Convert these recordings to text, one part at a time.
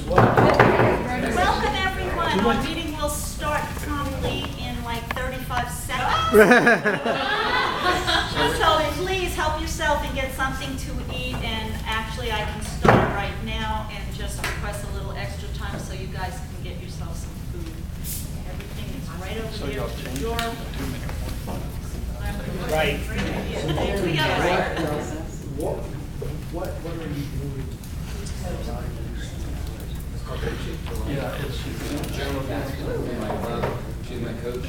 Welcome everyone. Our meeting will start promptly in like 35 seconds. So please help yourself and get something to eat. And actually I can start right now and just request a little extra time so you guys can get yourself some food. Everything is right over here at the door. Right. We got it right. What are you doing? Yeah, it's general basketball. She's my coach.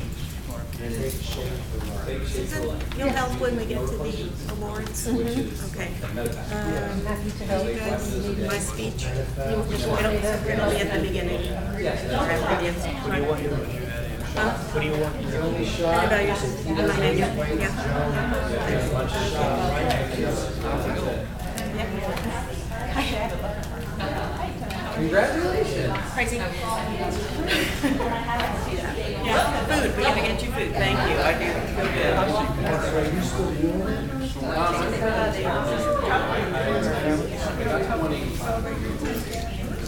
You'll help when we get to the awards. Okay. You guys need my speech. It'll be at the beginning. What do you want? What do you want? Evaluation. My menu. Congratulations. Crazy. Yeah, food. We're gonna get you food. Thank you. I do.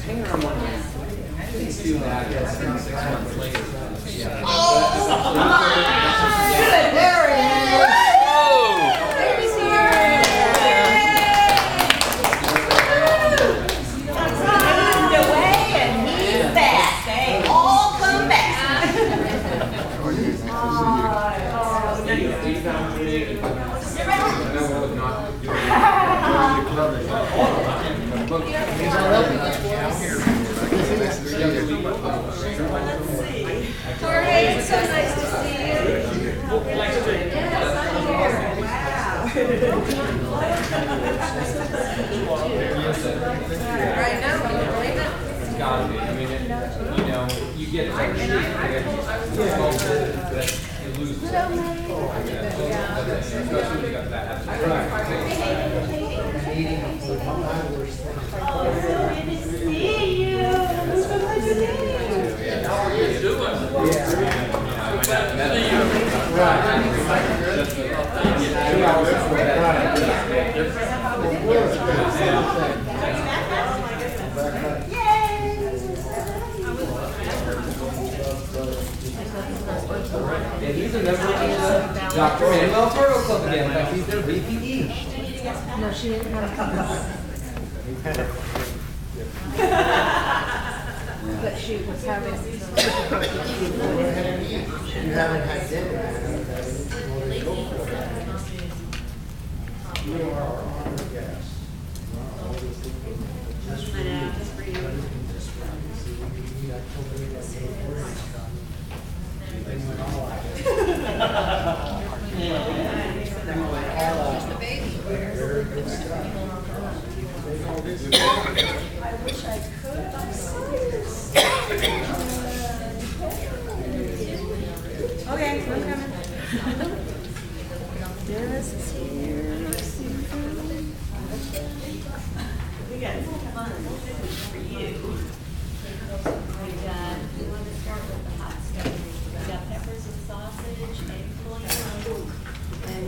Hang around one day. Please do that. 6 months later. There he is! Baby's here! Away and he's back. They all come back. Jorge, it's so nice to see you. Right now, can you believe it? It's gotta be. I mean, you get that you lose. Especially when you got that. And he's a member of the Dr. Manuel Turtle Club again. In fact, he's their VPE. No, she didn't have a but she was having some You haven't had dinner. You are our honored guest. I wish I could. Okay, I'm coming. Dennis is here. We got fun for you. We want to start with the hot stuff. We got peppers and sausage, eggplant, and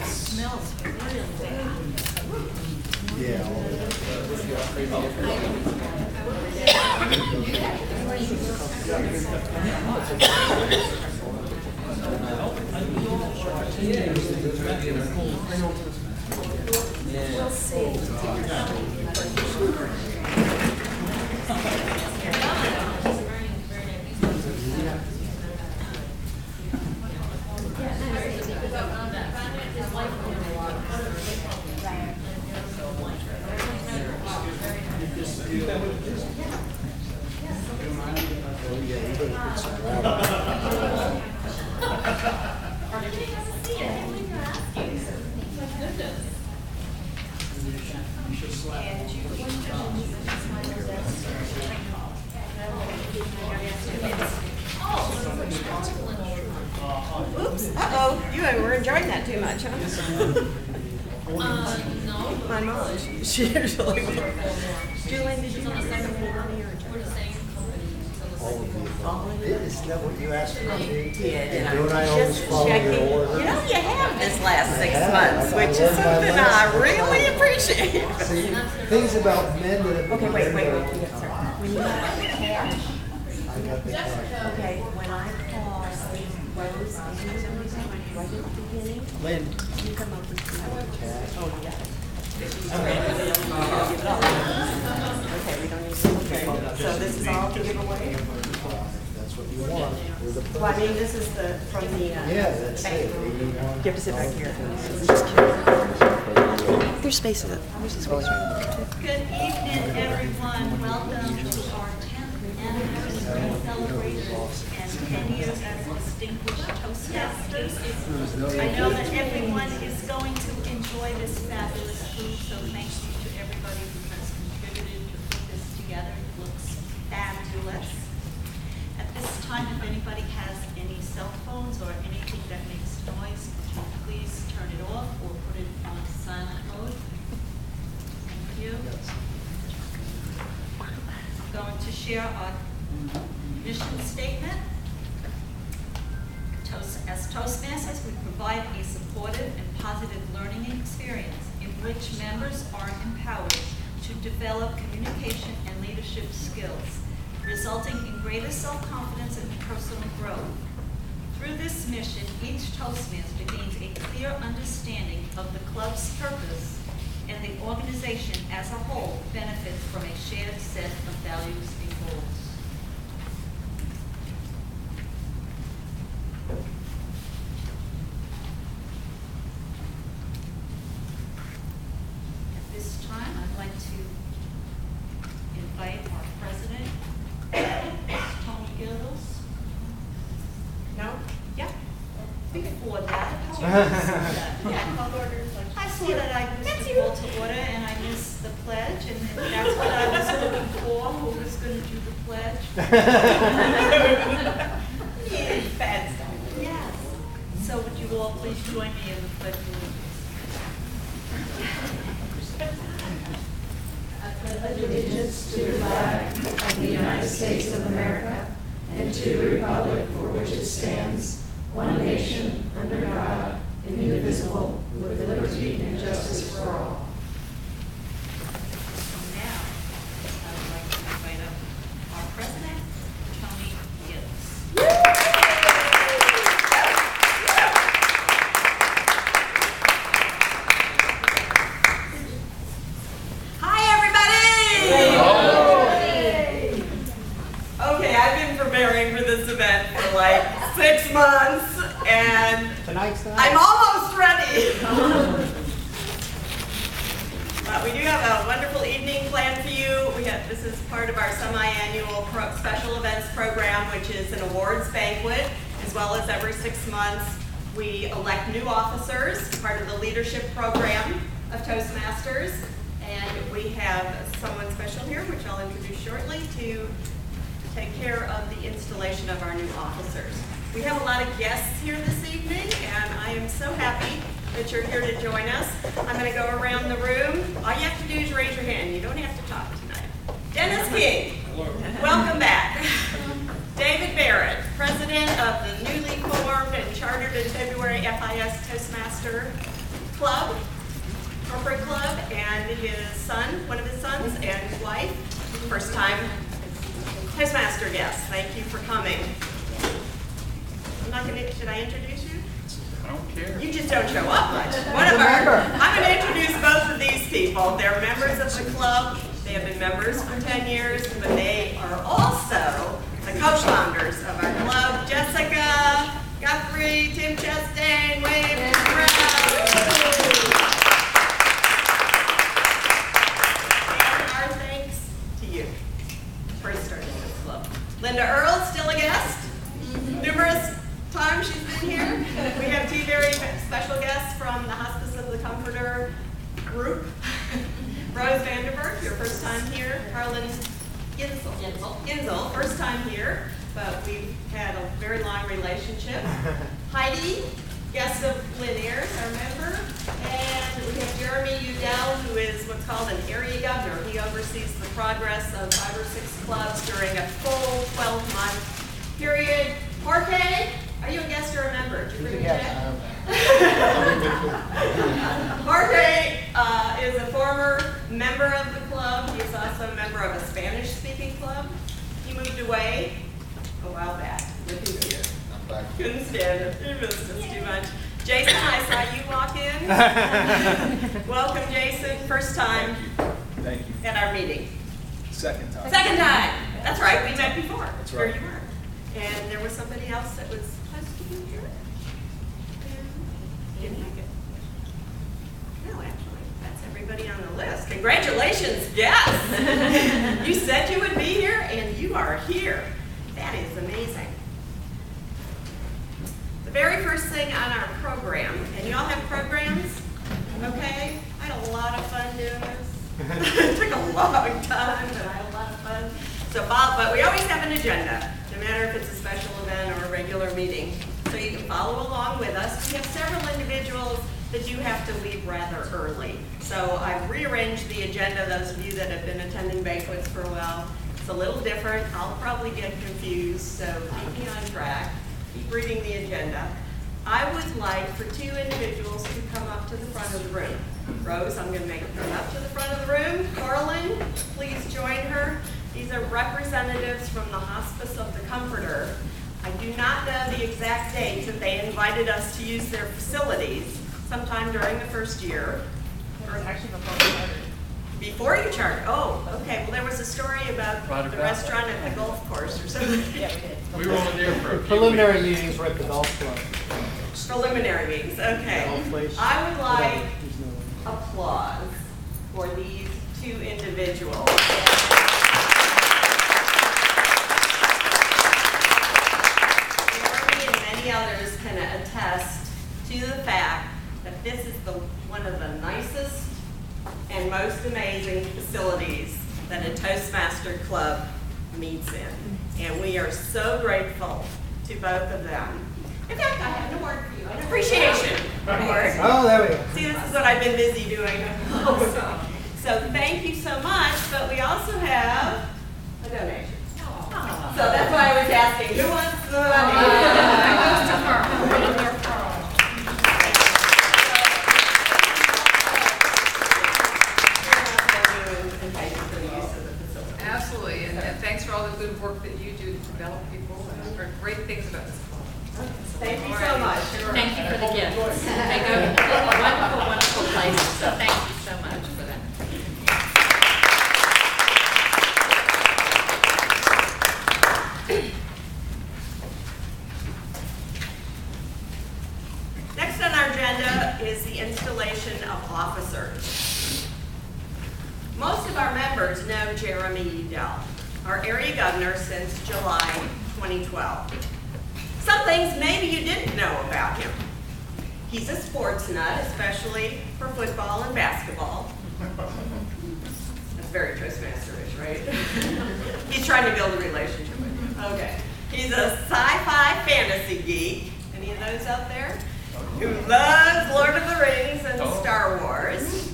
smells really bad. Yeah. We'll see. And you Oops, uh-oh, you were enjoying that too much, huh? No. My mom, she usually. Julian, did you On the second floor. money or We're the same company. All of you. Isn't that what you asked for me? did, And don't I always just follow checking. your You order? know, you have this last 6 have. months, I which is learned my something I lesson. really appreciate. See, things about men that have Okay, been wait, married. yes, sir. When you have the cash, I got the cash. okay, when I call Rose and everything, right at the beginning, Lynn, you come up with the cash. Oh, you got it. Okay, we don't need to, okay, so this is all to give away? That's what you want. You're the Well, I mean, this is the, from the, Yeah, that's bank. it. 81. You have to sit back here. Just kidding. There's space in it. There's a space right there. Good evening, everyone. Welcome to our 10th anniversary celebration and 10 years as distinguished Toastmasters. I know that everyone is going to enjoy this fabulous food, so thank you to everybody who has contributed to put this together. It looks fabulous. At this time, if anybody has any cell phones or anything that makes noise, would you please turn it off or put it on silent mode? Thank you. I'm going to share our mission statement. As Toastmasters, we provide a supportive and positive learning experience in which members are empowered to develop communication and leadership skills, resulting in greater self-confidence and personal growth. Through this mission, each Toastmaster gains a clear understanding of the club's purpose, and the organization as a whole benefits from a shared set of values and goals. At this time, I'd like to invite our president, Toni Gills. No? Yeah. Before that. Yeah. I saw that I missed the call to order and I missed the pledge, and that's what I was looking for, who was going to do the pledge. Yeah, bad stuff. Yes. So would you all please join me in the pledge of allegiance? Allegiance to the flag of the United States of America and to the republic for which it stands, one nation, under God, indivisible, with liberty and justice for all. Now, I would like to invite up our president, Toni Gills. Hi, everybody! Okay, I've been preparing for this event for like 6 months, and Tonight's the I'm night. almost ready. But we do have a wonderful evening planned for you. This is part of our semi-annual special events program, which is an awards banquet, as well as every 6 months we elect new officers, part of the leadership program of Toastmasters. And we have someone special here, which I'll introduce shortly, to take care of the installation of our new officers. We have a lot of guests here this evening, and I am so happy that you're here to join us. I'm going to go around the room. All you have to do is raise your hand. You don't have to talk tonight. Dennis King, welcome back. David Barrett, president of the newly formed and chartered in February FIS Toastmaster Club, corporate club, and his son, one of his sons, and his wife. First time Toastmaster guests. Thank you for coming. I'm not going to, should I introduce you? I don't care. You just don't show up much. Whatever. I'm going to introduce both of these people. They're members of the club. They have been members for 10 years, but they are also the co-founders of our club. Jessica, Guthrie, Tim Chastain, wave, Stroud. And our thanks to you for starting this club. Linda Earl, still a guest. Numerous times she's been here. We have two very special guests from the Hospice of the Comforter group. Rose Vanderberg, your first time here. Harlan Ginsel, first time here, but we've had a very long relationship. Heidi, guest of Lynn, our member. And we have Jeremy Udell, who is what's called an area governor. He oversees the progress of 5 or 6 clubs during a full 12-month period. Jorge, are you a guest or a member? Did you bring a check? Jorge is a former member of the club. He's also a member of a Spanish-speaking club. He moved away a while back. Look who's here. I'm back. Couldn't stand it. He missed us too much. Jason, I saw you walk in. Welcome, Jason. First time Thank you. at our meeting. Second time. Second time. That's right. We met before. That's right. Here you were. And there was somebody else that was supposed to be here. And didn't make it. No, actually, that's everybody on the list. Congratulations, yes. You said you would be here, and you are here. That is amazing. The very first thing on our program, and you all have programs, okay? I had a lot of fun doing this. It took a long time, but I had a lot of fun. So, but we always have an agenda, no matter if it's a special event or a regular meeting. So you can follow along with us. We have several individuals that do have to leave rather early. So I've rearranged the agenda, those of you that have been attending banquets for a while. It's a little different. I'll probably get confused, so keep me on track. Keep reading the agenda. I would like for 2 individuals to come up to the front of the room. Rose, I'm going to make her come up to the front of the room. Carlin, please join her. These are representatives from the Hospice of the Comforter. I do not know the exact date that they invited us to use their facilities, sometime during the first year. It was actually before we started. Before you charted? Oh, okay. Well, there was a story about the restaurant at the golf course or something. Yeah, we did. We were only there for a few Preliminary meetings were at the golf club. Preliminary meetings, okay. Golf place. I would like There's no- applause for these 2 individuals. Jeremy and many others can attest to the fact that this is one of the nicest and most amazing facilities that a Toastmaster club meets in. And we are so grateful to both of them. In fact, I have an award for you, an appreciation award. Oh, there we go. See, this is what I've been busy doing. So thank you so much, but we also have a donation. So that's why I was asking, who wants the money? Absolutely, and thanks for all the good work that you do to develop people. I've heard great things about this club. Thank you so much. Thank you for the gifts. They go to wonderful, wonderful places, so thank you so much for that. Next on our agenda is the installation of officers. Most of our members know Jeremy Udell, our area governor since July 2012. Some things maybe you didn't know about him. He's a sports nut, especially for football and basketball. That's very Toastmaster-ish, right? He's trying to build a relationship with you. Okay. He's a sci-fi fantasy geek. Any of those out there? Who loves Lord of the Rings and Star Wars.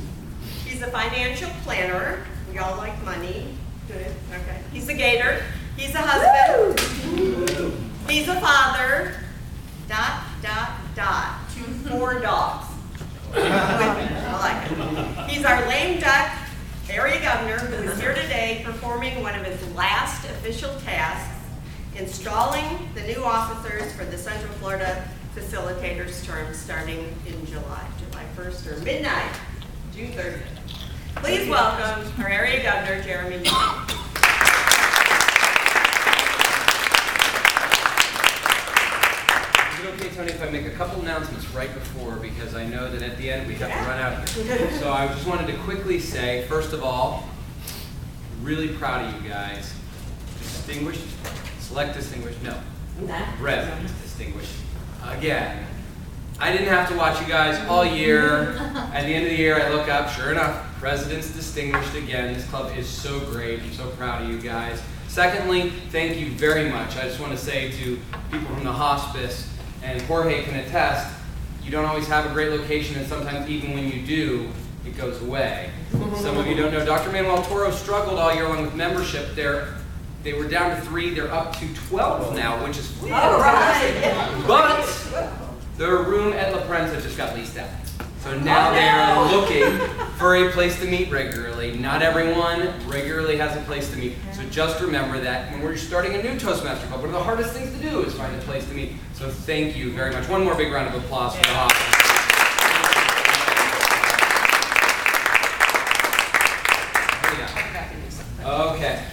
He's a financial planner. We all like money. Good. Okay. He's a gator. He's a husband. He's a father. ... 4 dogs. I like it. He's our lame duck area governor who is here today performing one of his last official tasks, installing the new officers for the Central Florida Facilitators term starting in July 1st or midnight, June 30th. Please welcome our area governor, Jeremy Micki. Is it okay, Toni, if I make a couple announcements right before, because I know that at the end we have to run out of here. So I just wanted to quickly say, first of all, really proud of you guys. Distinguished, select distinguished, no, resident distinguished. Again, I didn't have to watch you guys all year. At the end of the year, I look up, sure enough, President's Distinguished again. This club is so great. I'm so proud of you guys. Secondly, thank you very much. I just want to say to people from the hospice, and Jorge can attest, you don't always have a great location, and sometimes even when you do, it goes away. Some of you don't know, Dr. Manuel Toro struggled all year long with membership. They were down to 3, they're up to 12 now, which is fantastic. But their room at La Prensa just got leased out. So now they are looking for a place to meet regularly. Not everyone regularly has a place to meet. So just remember that when we're starting a new Toastmaster Club, one of the hardest things to do is find a place to meet. So thank you very much. One more big round of applause for the hospice. Okay.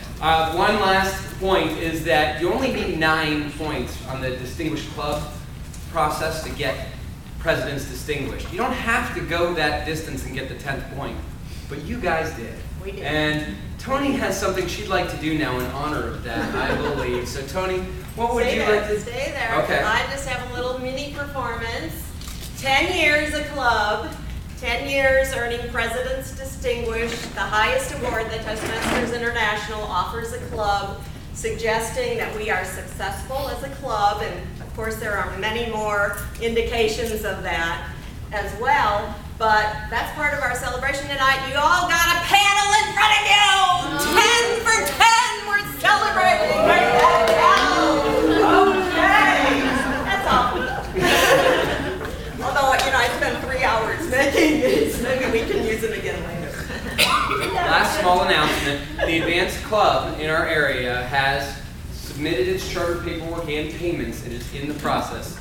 One last point is that you only need 9 points on the Distinguished Club process to get President's Distinguished. You don't have to go that distance and get the 10th point, but you guys did. We did. And Toni has something she'd like to do now in honor of that, I believe. So Toni, what would you like to do? Stay there. Okay. I just have a little mini performance. 10 years a club, 10 years earning President's Distinguished, the highest award that Toastmasters International offers a club, suggesting that we are successful as a club, and of course there are many more indications of that as well, but that's part of our celebration tonight. You all got a panel in front of you! 10 for 10! We're celebrating! Right now! Okay! That's all. Although, I spent 3 hours making these. Maybe we can use them again later. Last small announcement. The Advanced Club in our area has submitted its charter paperwork and payments. It is in the process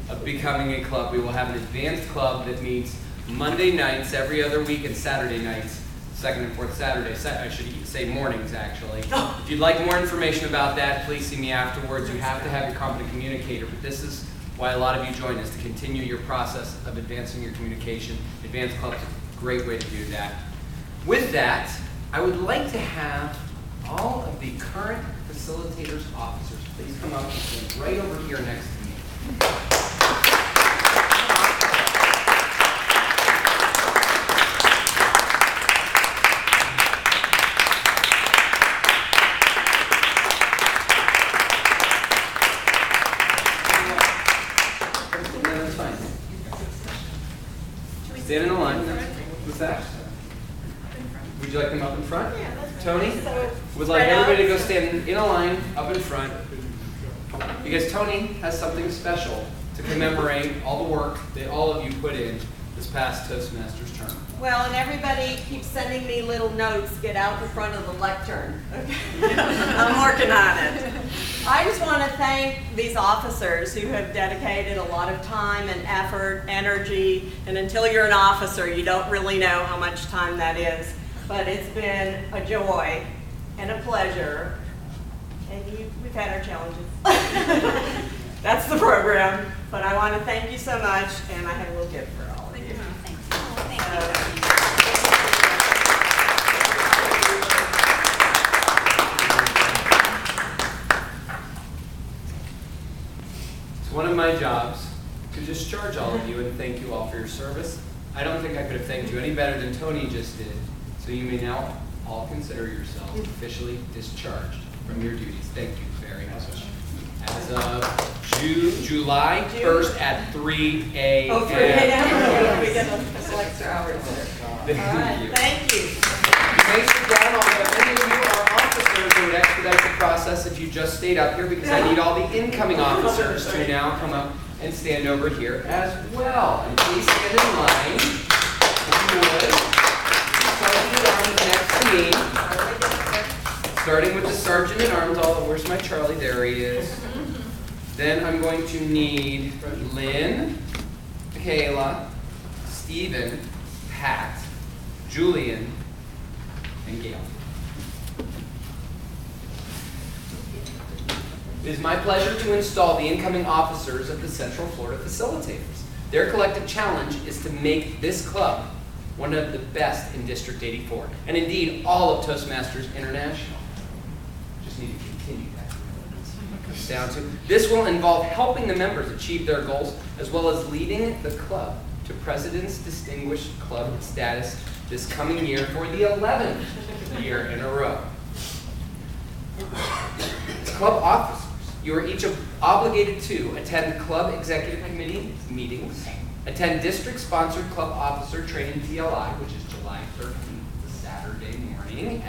of becoming a club. We will have an Advanced Club that meets Monday nights every other week and Saturday nights, second and fourth Saturday. I should say mornings, actually. If you'd like more information about that, please see me afterwards. You have to have your competent communicator, but this is why a lot of you join us, to continue your process of advancing your communication. Advanced Club is a great way to do that. With that, I would like to have all of the current facilitators officers please come up and stand right over here next to me. Stand in a line. What's that? Would you like them up in front? Yeah, that's Toni? So, Would like spread out. everybody to go stand in a line up in front, because Toni has something special to commemorate all the work that all of you put in this past Toastmasters term. Well, and everybody keeps sending me little notes, get out in front of the lectern. Okay. I'm working on it. I just want to thank these officers who have dedicated a lot of time and effort, energy, and until you're an officer, you don't really know how much time that is. But it's been a joy and a pleasure, and we've had our challenges. That's the program, but I want to thank you so much, and I have a little gift for all of you. It's one of my jobs to discharge all of you and thank you all for your service. I don't think I could have thanked you any better than Toni just did. So you may now all consider yourselves officially discharged from your duties. Thank you very much. As of July 1st at 3 a.m. Oh, 3 a.m. We get a couple extra hours there. Thank you. Thank you. You may sit down, although many of you are officers who would expedite the process if you just stayed up here, because I need all the incoming officers to now come up and stand over here as well. And please stand in line, if you would. Next to me, starting with the Sergeant at Arms. Where's my Charlie? There he is. Then I'm going to need Lynn, Kayla, Stephen, Pat, Julian, and Gail. It is my pleasure to install the incoming officers of the Central Florida Facilitators. Their collective challenge is to make this club one of the best in District 84, and indeed all of Toastmasters International. Just need to continue that. Down to this will involve helping the members achieve their goals, as well as leading the club to President's Distinguished Club status this coming year for the 11th year in a row. Club officers, you are each obligated to attend club executive committee meetings, attend district-sponsored club officer training TLI, which is July 13th, Saturday morning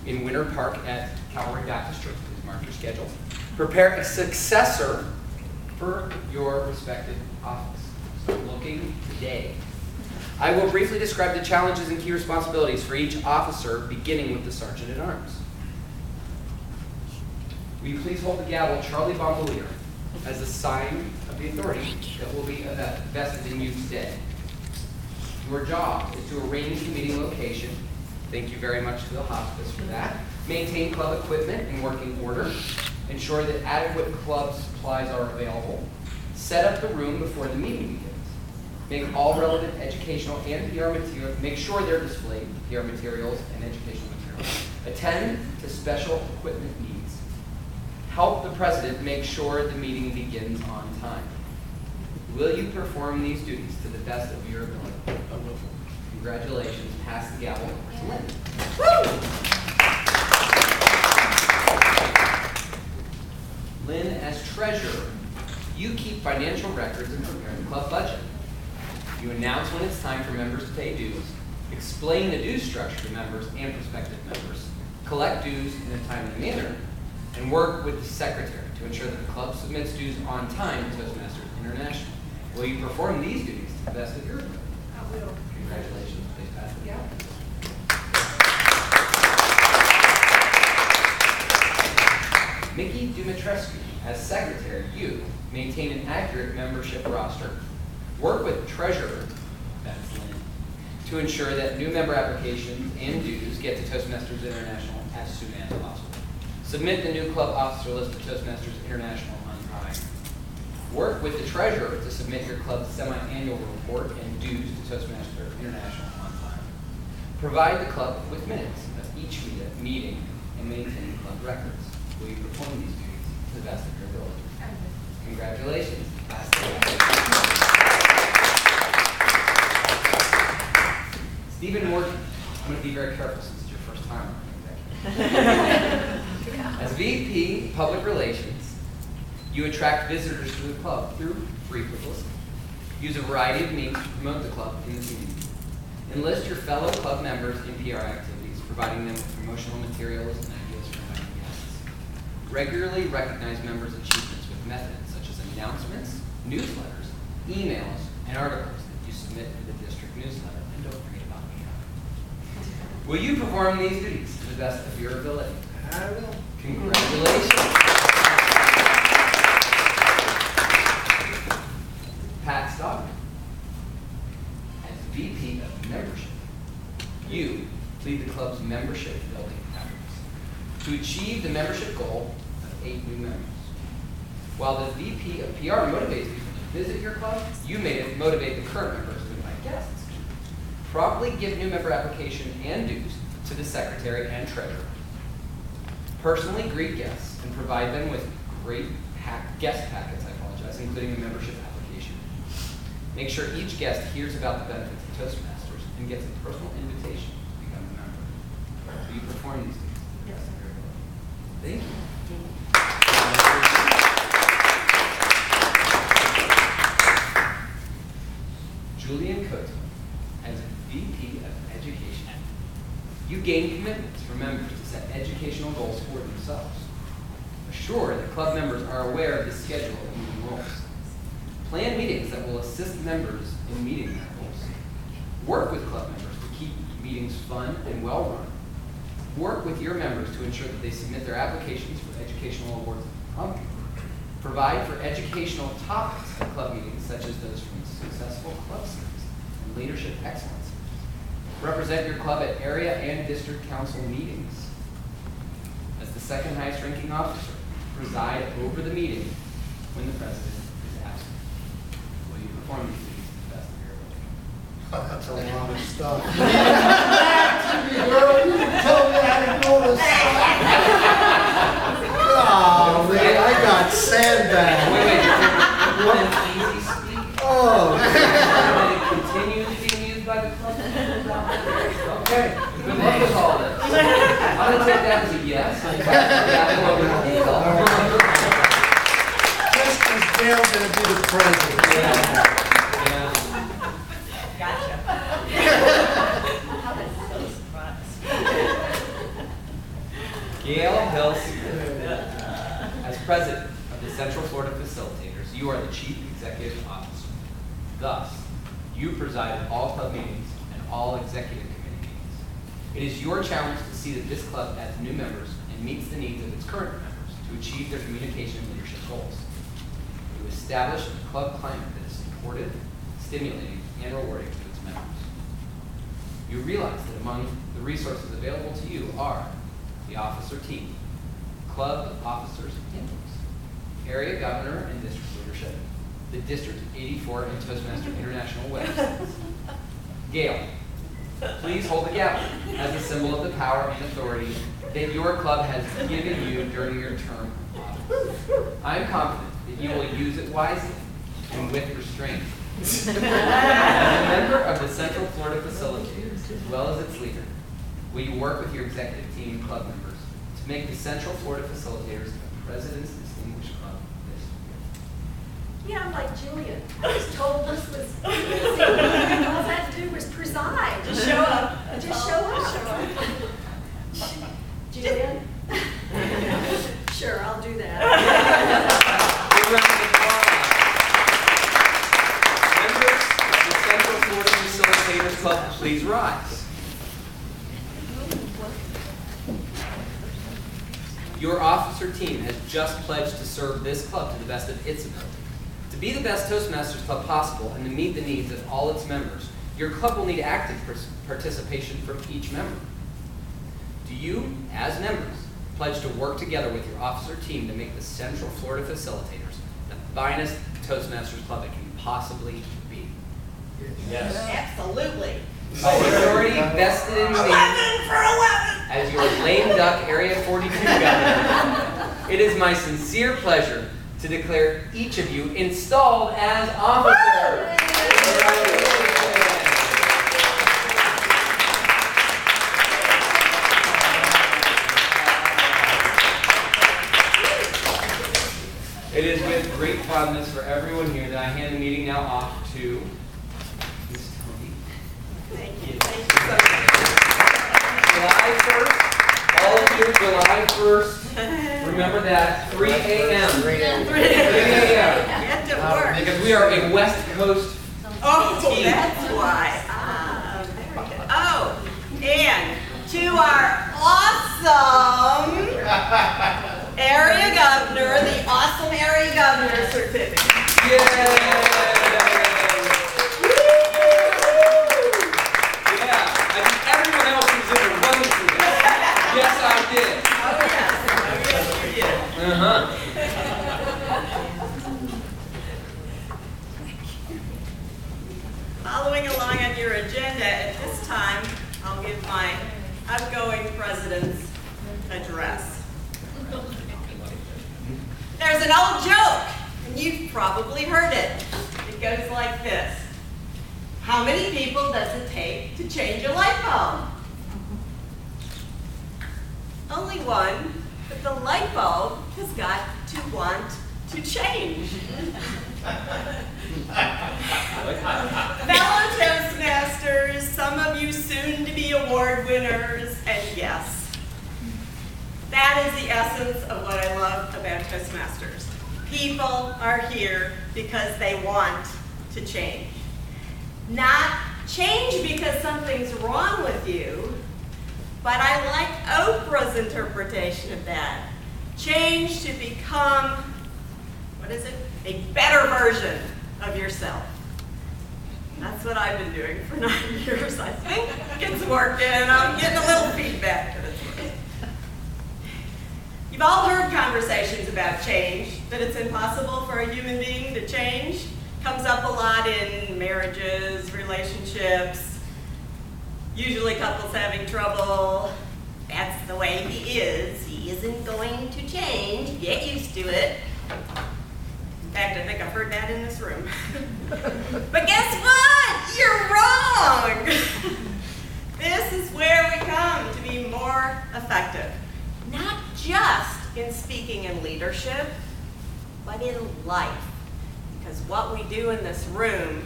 in Winter Park at Calvary Baptist Church. Please mark your schedule. Prepare a successor for your respective office. So looking today. I will briefly describe the challenges and key responsibilities for each officer, beginning with the Sergeant at Arms. Will you please hold the gavel, Charlie Bombolier, as a sign of the authority that will be vested in you today. Your job is to arrange the meeting location. Thank you very much to the hospice for that. Maintain club equipment in working order. Ensure that adequate club supplies are available. Set up the room before the meeting begins. Make all relevant educational and PR materials, make sure they're displayed, PR materials and educational materials. Attend to special equipment needs. Help the president make sure the meeting begins on time. Will you perform these duties to the best of your ability? I will. Congratulations. Pass the gavel to Lynn. Lynn, as treasurer, you keep financial records and prepare the club budget. You announce when it's time for members to pay dues, explain the dues structure to members and prospective members, collect dues in a timely manner, and work with the secretary to ensure that the club submits dues on time to Toastmasters International. Will you perform these duties to the best of your ability? I will. Congratulations. Please pass the gavel. Micki Dumitrescu, as secretary, you maintain an accurate membership roster. Work with treasurer, that's Lynn, to ensure that new member applications and dues get to Toastmasters International as soon as possible. Submit the new club officer list to Toastmasters International on time. Work with the treasurer to submit your club's semi-annual report and dues to Toastmasters International on time. Provide the club with minutes of each meeting and maintain club records. Will you perform these duties to the best of your ability? Congratulations. Stephen Morgan, I'm going to be very careful since it's your first time on executive. As VP Public Relations, you attract visitors to the club through free publicity. Use a variety of means to promote the club in the community. Enlist your fellow club members in PR activities, providing them with promotional materials and ideas for inviting guests. Regularly recognize members' achievements with methods such as announcements, newsletters, emails, and articles that you submit to the district newsletter. And don't forget about me. Will you perform these duties to the best of your ability? I will. Congratulations. Pat Stockman, as VP of Membership, you lead the club's membership building efforts to achieve the membership goal of 8 new members. While the VP of PR motivates people to visit your club, you motivate the current members to invite guests. Properly give new member application and dues to the secretary and treasurer. Personally greet guests and provide them with great guest packets, including a membership application. Make sure each guest hears about the benefits of Toastmasters and gets a personal invitation to become a member. Will you perform these things? Yes. Thank you. Julian as VP of Education. You gain commitments from members to set educational goals for themselves. Assure that club members are aware of the schedule of meeting roles. Plan meetings that will assist members in meeting their goals. Work with club members to keep meetings fun and well-run. Work with your members to ensure that they submit their applications for educational awards promptly. Provide for educational topics at club meetings, such as those from successful club series and leadership excellence. Represent your club at area and district council meetings. As the second highest ranking officer, preside over the meeting when the president is absent. Will you perform these duties to the best of your ability? Oh, that's a lot of stuff. Girl, you didn't tell me how to do this stuff. Oh, man, I got sandbagged. Wait, easy speak. Oh. Continue to be used by the club. I'm going to take that as a yes. Just because Gail's going to be the president. Gotcha. Gail Hills, as president of the Central Florida Facilitators, you are the chief executive officer. Thus, you preside at all club meetings and all executive committee meetings. It is your challenge to see that this club adds new members and meets the needs of its current members to achieve their communication and leadership goals. You establish a club climate that is supportive, stimulating, and rewarding to its members. You realize that among the resources available to you are the officer team, club officers and handlers, area governor and district leadership, the District 84 and Toastmaster International websites. Gail, please hold the gavel as a symbol of the power and authority that your club has given you during your term of office. I am confident that you will use it wisely and with restraint. As a member of the Central Florida Facilitators, as well as its leader, will you work with your executive team and club members to make the Central Florida Facilitators a President's Distinguished Club this year? Yeah, I'm like Julian. I was told this was easy. All I had to do was preside. Just show up. Just show up. Julian? Sure, I'll do that. Big round of applause. Members of the Central Florida Facilitators Club, please rise. Your officer team has just pledged to serve this club to the best of its ability. To be the best Toastmasters Club possible and to meet the needs of all its members, your club will need active participation from each member. Do you, as members, pledge to work together with your officer team to make the Central Florida Facilitators the finest Toastmasters Club it can possibly be? Yes. Absolutely. Authority vested in me 11 for 11. as your lame duck Area 42 governor, it is my sincere pleasure to declare each of you installed as officers. It is with great fondness for everyone here that I hand the meeting now off to Ms. Toni. Thank you. Thank you so much. July 1st, all of you, July 1st, remember that, 3 a.m. 3 a.m. Get to work. Because we are a West Coast Oh, team. that's why. Very good. Oh, and to our awesome area governor, the awesome area governor certificate. Yay! Yeah, I think everyone else was in the running for this. Yes, I did. Oh, yes. Oh, yes, you did. Uh-huh. Following along on your agenda, at this time, I'll give my outgoing president's address. There's an old joke, and you've probably heard it. It goes like this. How many people does it take to change a light bulb? Only one, but the light bulb has got to want to change. Fellow Toastmasters, some of you soon-to-be award winners, and yes, that is the essence of what I love about Toastmasters. People are here because they want to change. Not change because something's wrong with you, but I like Oprah's interpretation of that. Change to become, what is it? A better version of yourself. That's what I've been doing for 9 years. I think it's working. I'm getting a little feedback that it's working. You've all heard conversations about change, that it's impossible for a human being to change. Comes up a lot in marriages, relationships, usually couples having trouble. That's the way he is. He isn't going to change. Get used to it. In fact, I think I've heard that in this room. But guess what? You're wrong. This is where we come to be more more effective, not just in speaking and leadership, but in life. Because what we do in this room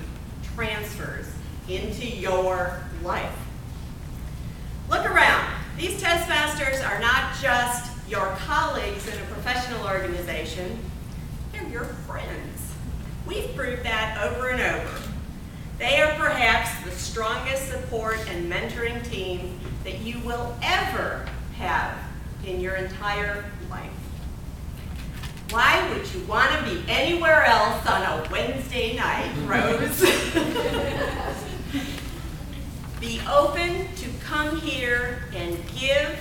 transfers into your life. Look around. These Toastmasters are not just your colleagues in a professional organization, they're your friends. We've proved that over and over. They are perhaps the strongest support and mentoring team that you will ever have in your entire life. Why would you want to be anywhere else on a Wednesday night, Rose? Be open to come here and give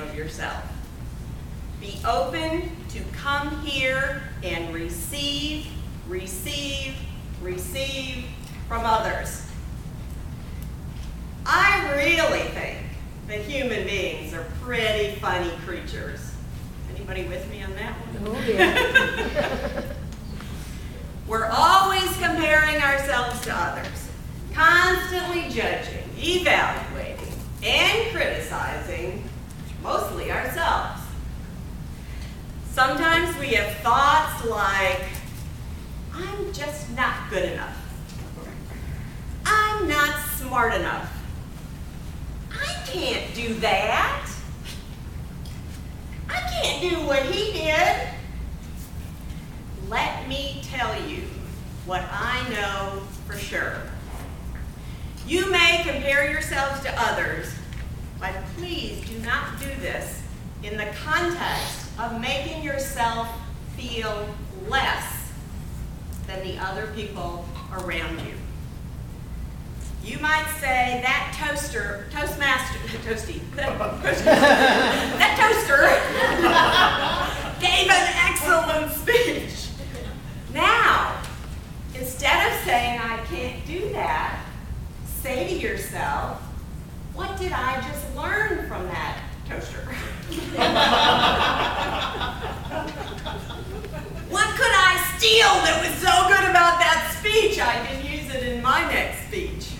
of yourself. Be open to come here and receive from others. I really think that human beings are pretty funny creatures. Anybody with me on that one? Oh, yeah. We're always comparing ourselves to others, constantly judging, evaluating, and criticizing, mostly ourselves. Sometimes we have thoughts like, I'm just not good enough. I'm not smart enough. I can't do that. I can't do what he did. Let me tell you what I know for sure. You may compare yourselves to others, but please do not do this in the context of making yourself feel less than the other people around you. You might say that toaster gave an excellent speech. Now, instead of saying I can't do that, say to yourself, what did I just learn from that toaster? What could I steal that was so good about that speech I can use it in my next speech?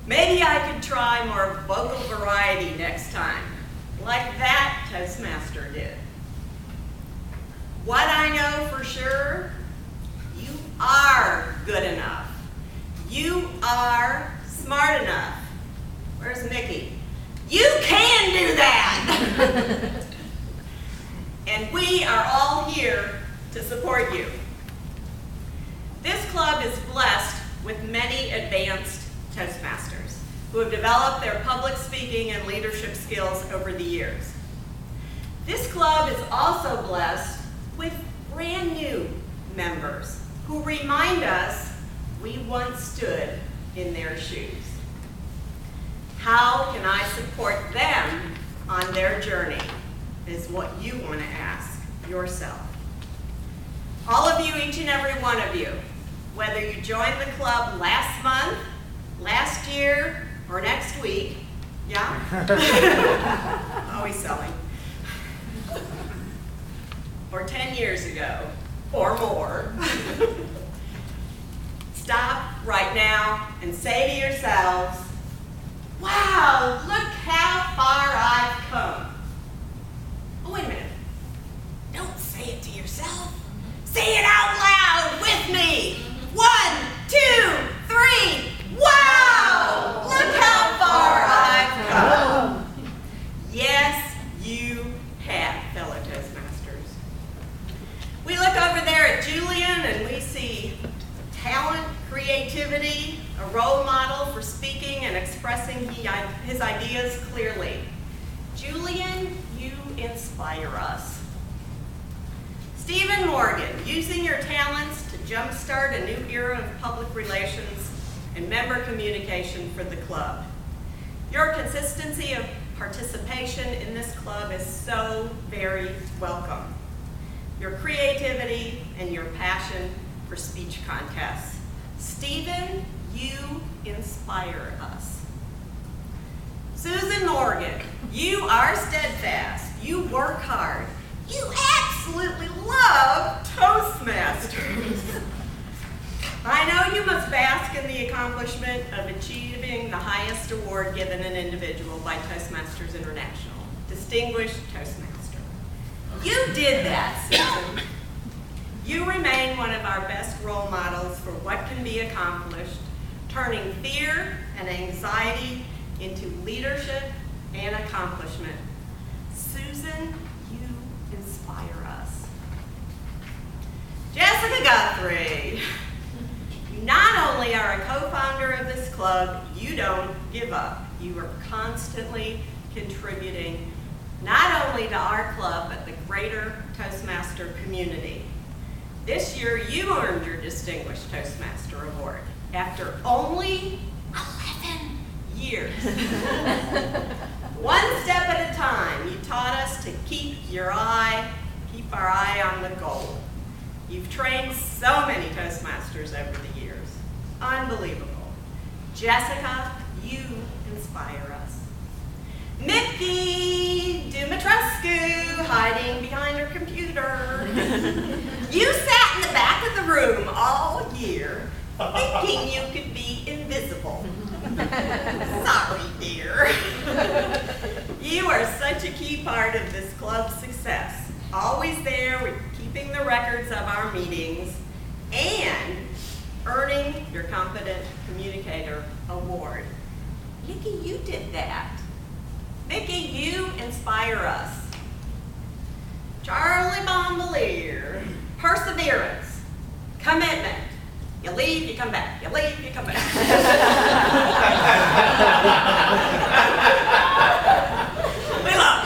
Maybe I could try more vocal variety next time, like that Toastmaster did. What I know for sure, you are good enough. You are smart enough. Where's Micki? You can do that! And we are all here to support you. This club is blessed with many advanced Toastmasters who have developed their public speaking and leadership skills over the years. This club is also blessed with brand new members who remind us we once stood in their shoes. How can I support them on their journey is what you want to ask yourself. All of you, each and every one of you, whether you joined the club last month, last year, or next week, yeah? Always selling. Or 10 years ago, or more. Stop right now and say to yourselves, wow, look how far I've come. Oh, wait a minute. Don't say it to yourself. Say it out loud with me. 1, 2, 3. Wow! Look how far I've come. Yes, you have, fellow Toastmasters. We look over there at Julian and we see talent, creativity, a role model for speaking and expressing his ideas clearly. Julian, you inspire us. Stephen Morgan, using your talents to jumpstart a new era of public relations and member communication for the club. Your consistency of participation in this club is so very welcome. Your creativity and your passion for speech contests. Stephen, you inspire us. Susan Morgan, you are steadfast. You work hard. You absolutely love Toastmasters. I know you must bask in the accomplishment of achieving the highest award given an individual by Toastmasters International, Distinguished Toastmaster. You did that, Susan. You remain one of our best role models for what can be accomplished, turning fear and anxiety into leadership and accomplishment. Susan, you inspire us. Jessica Guthrie. You not only are a co-founder of this club, you don't give up. You are constantly contributing not only to our club, but the greater Toastmaster community. This year, you earned your Distinguished Toastmaster Award after only 11 years. One step at a time, you taught us to keep our eye on the goal. You've trained so many Toastmasters over the years. Unbelievable. Jessica, you inspire us. Micki Dumitrescu, hiding behind her computer. You sat in the back of the room all year, thinking you could be invisible. Sorry, dear. You are such a key part of this club's success. Always there with keeping the records of our meetings and earning your Competent Communicator Award. Micki, you did that. Micki, you inspire us. Charlie Bombalier, perseverance, commitment. You leave, you come back. You leave, you come back. We love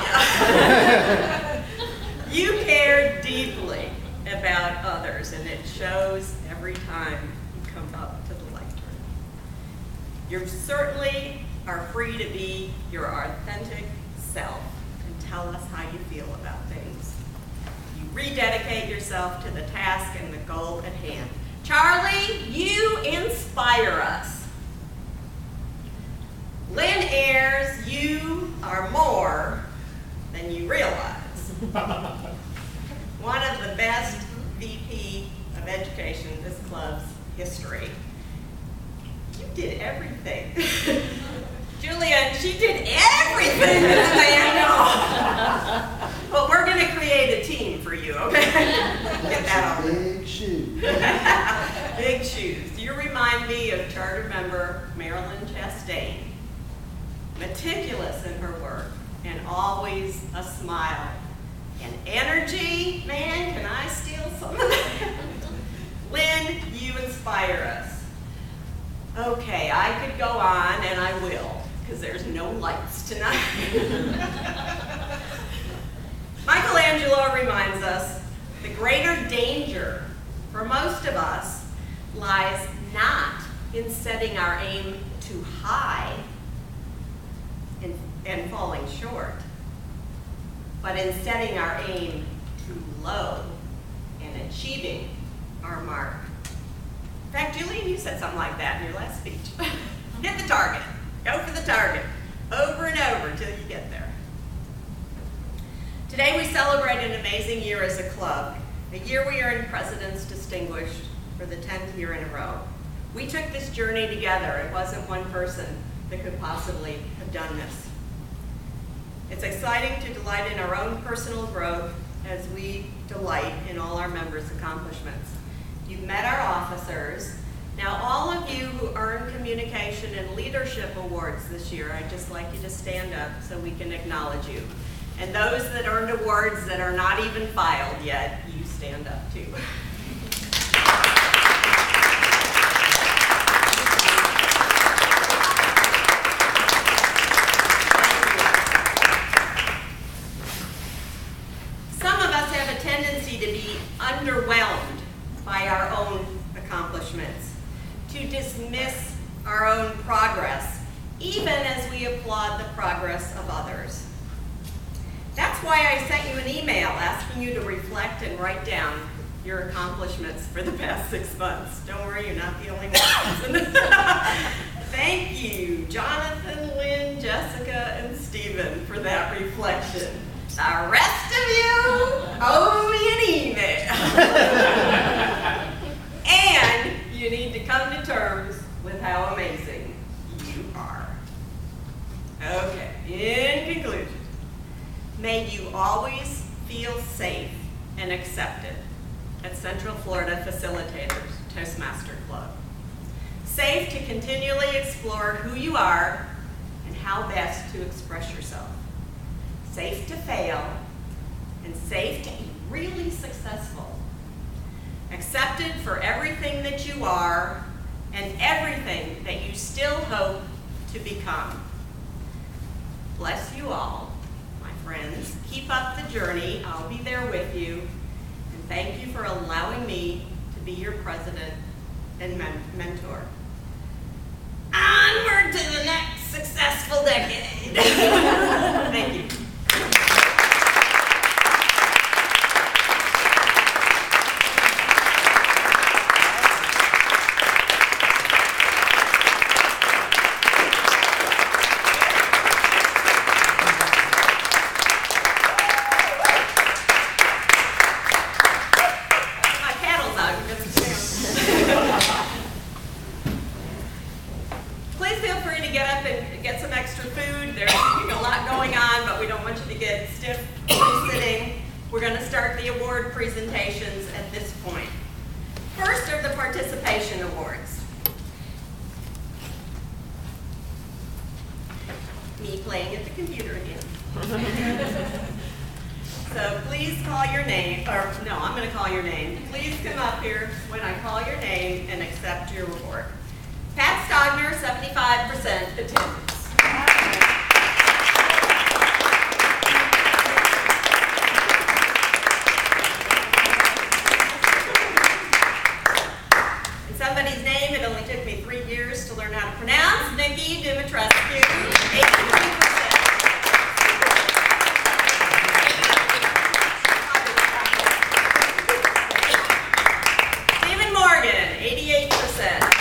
you. You care deeply about others, and it shows every time you come up to the lectern. You certainly are free to be your authentic self and tell us how you feel about things. You rededicate yourself to the task and the goal at hand. Charlie, you inspire us. Lynn Ayers, you are more than you realize. One of the best VP of Education in this club's history. You did everything. Julian, she did everything in the manual. But we're going to create a team for you, okay? Get that on. Big shoes. Big shoes. You remind me of Charter member Marilyn Chastain. Meticulous in her work and always a smile. And energy, man, can I steal some of that? Lynn, you inspire us. Okay, I could go on, and I will, because there's no lights tonight. Michelangelo reminds us the greater danger for most of us lies not in setting our aim too high and falling short, but in setting our aim too low and achieving our mark. In fact, Julian, you said something like that in your last speech. Hit the target. Go for the target. Over and over till you get there. Today we celebrate an amazing year as a club. A year we earned President's Distinguished for the 10th year in a row. We took this journey together. It wasn't one person that could possibly have done this. It's exciting to delight in our own personal growth as we delight in all our members' accomplishments. You've met our officers. Now, all of you who earned communication and leadership awards this year, I'd just like you to stand up so we can acknowledge you. And those that earned awards that are not even filed yet, you stand up too. Some of us have a tendency to be underwhelmed by our own accomplishments, to dismiss our own progress, even as we applaud the progress of others. That's why I sent you an email asking you to reflect and write down your accomplishments for the past 6 months. Don't worry, you're not the only one. Thank you, Jonathan, Lynn, Jessica, and Stephen, for that reflection. The rest of you owe me an email. And you need in conclusion, may you always feel safe and accepted at Central Florida Facilitators Toastmaster Club. Safe to continually explore who you are and how best to express yourself. Safe to fail and safe to be really successful. Accepted for everything that you are and everything that you still hope to become. Bless you all, my friends. Keep up the journey. I'll be there with you. And thank you for allowing me to be your president and mentor. Onward to the next successful decade. Thank you. Presentations at this point. First are the participation awards. Me playing at the computer again. So please call your name, or no, I'm going to call your name. Please come up here when I call your name and accept your award. Pat Stogner, 75% attendance. Somebody's name, it only took me 3 years to learn how to pronounce. Micki, 83%. Stephen Morgan, 88%.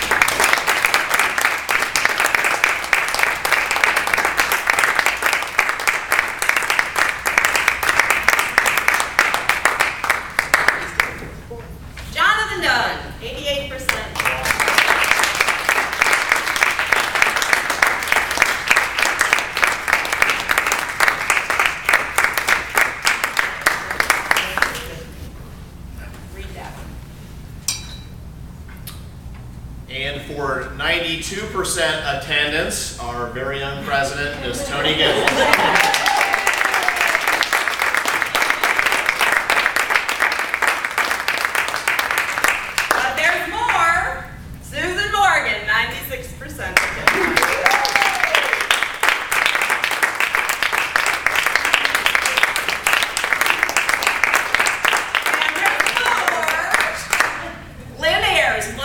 Jonathan Dunn, 88%. And for 92% attendance, our very young president is Toni Gail. But there's more. Susan Morgan, 96%. And there's more. Lynn Ayers, 100%.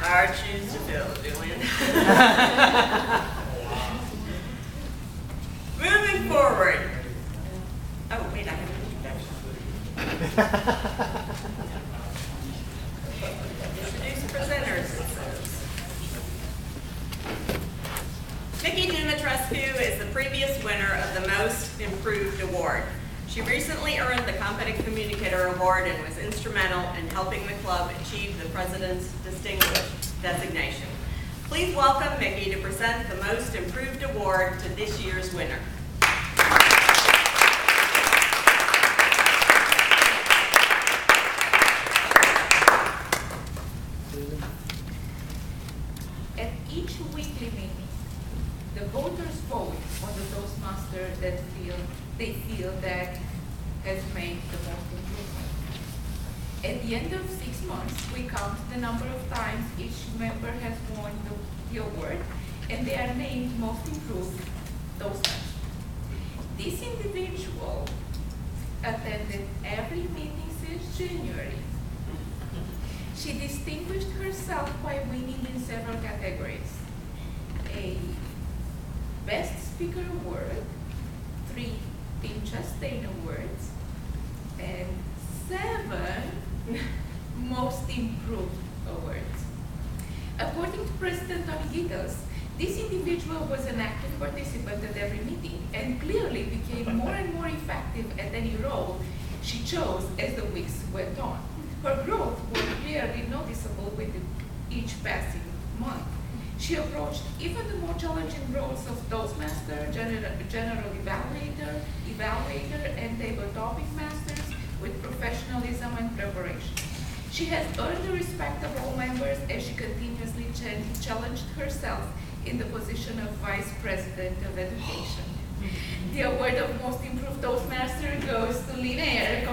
Our shoes to fill, Julian. Moving forward. Oh, wait, I have an introduction. Introduce presenters, it says. Micki is the previous winner of the Most Improved Award. She recently earned the Competent Communicator Award and was instrumental in helping the club achieve the President's Distinguished designation. Please welcome Micki to present the Most Improved Award to this year's winner. At each weekly meeting, the voters vote on the Toastmaster that they feel that has made the most improvement. At the end of 6 months, we count the number of times each member has won the award, and they are named Most Improved Toastmaster. This individual attended every meeting since January. She distinguished herself by winning in several categories: a Best Speaker Award, 3 Team Chastain Awards, and 7 Most Improved Awards. According to President Toni, this individual was an active participant at every meeting and clearly became more and more effective at any role she chose as the weeks went on. Her growth was clearly noticeable with each passing month. She approached even the more challenging roles of Toastmaster, general evaluator, and table topic masters with professionalism and preparation. She has earned the respect of all members as she continuously challenged herself in the position of Vice President of Education. The award of Most Improved Toastmaster goes to Lynn.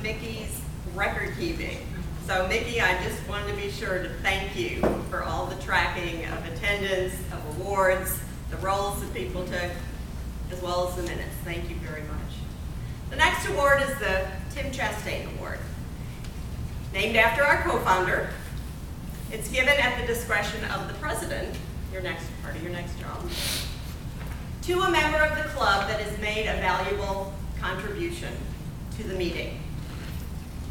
Micki's record keeping. So Micki, I just wanted to be sure to thank you for all the tracking of attendance, of awards, the roles that people took, as well as the minutes. Thank you very much. The next award is the Tim Chastain Award. Named after our co-founder, it's given at the discretion of the president, part of your next job, to a member of the club that has made a valuable contribution to the meeting.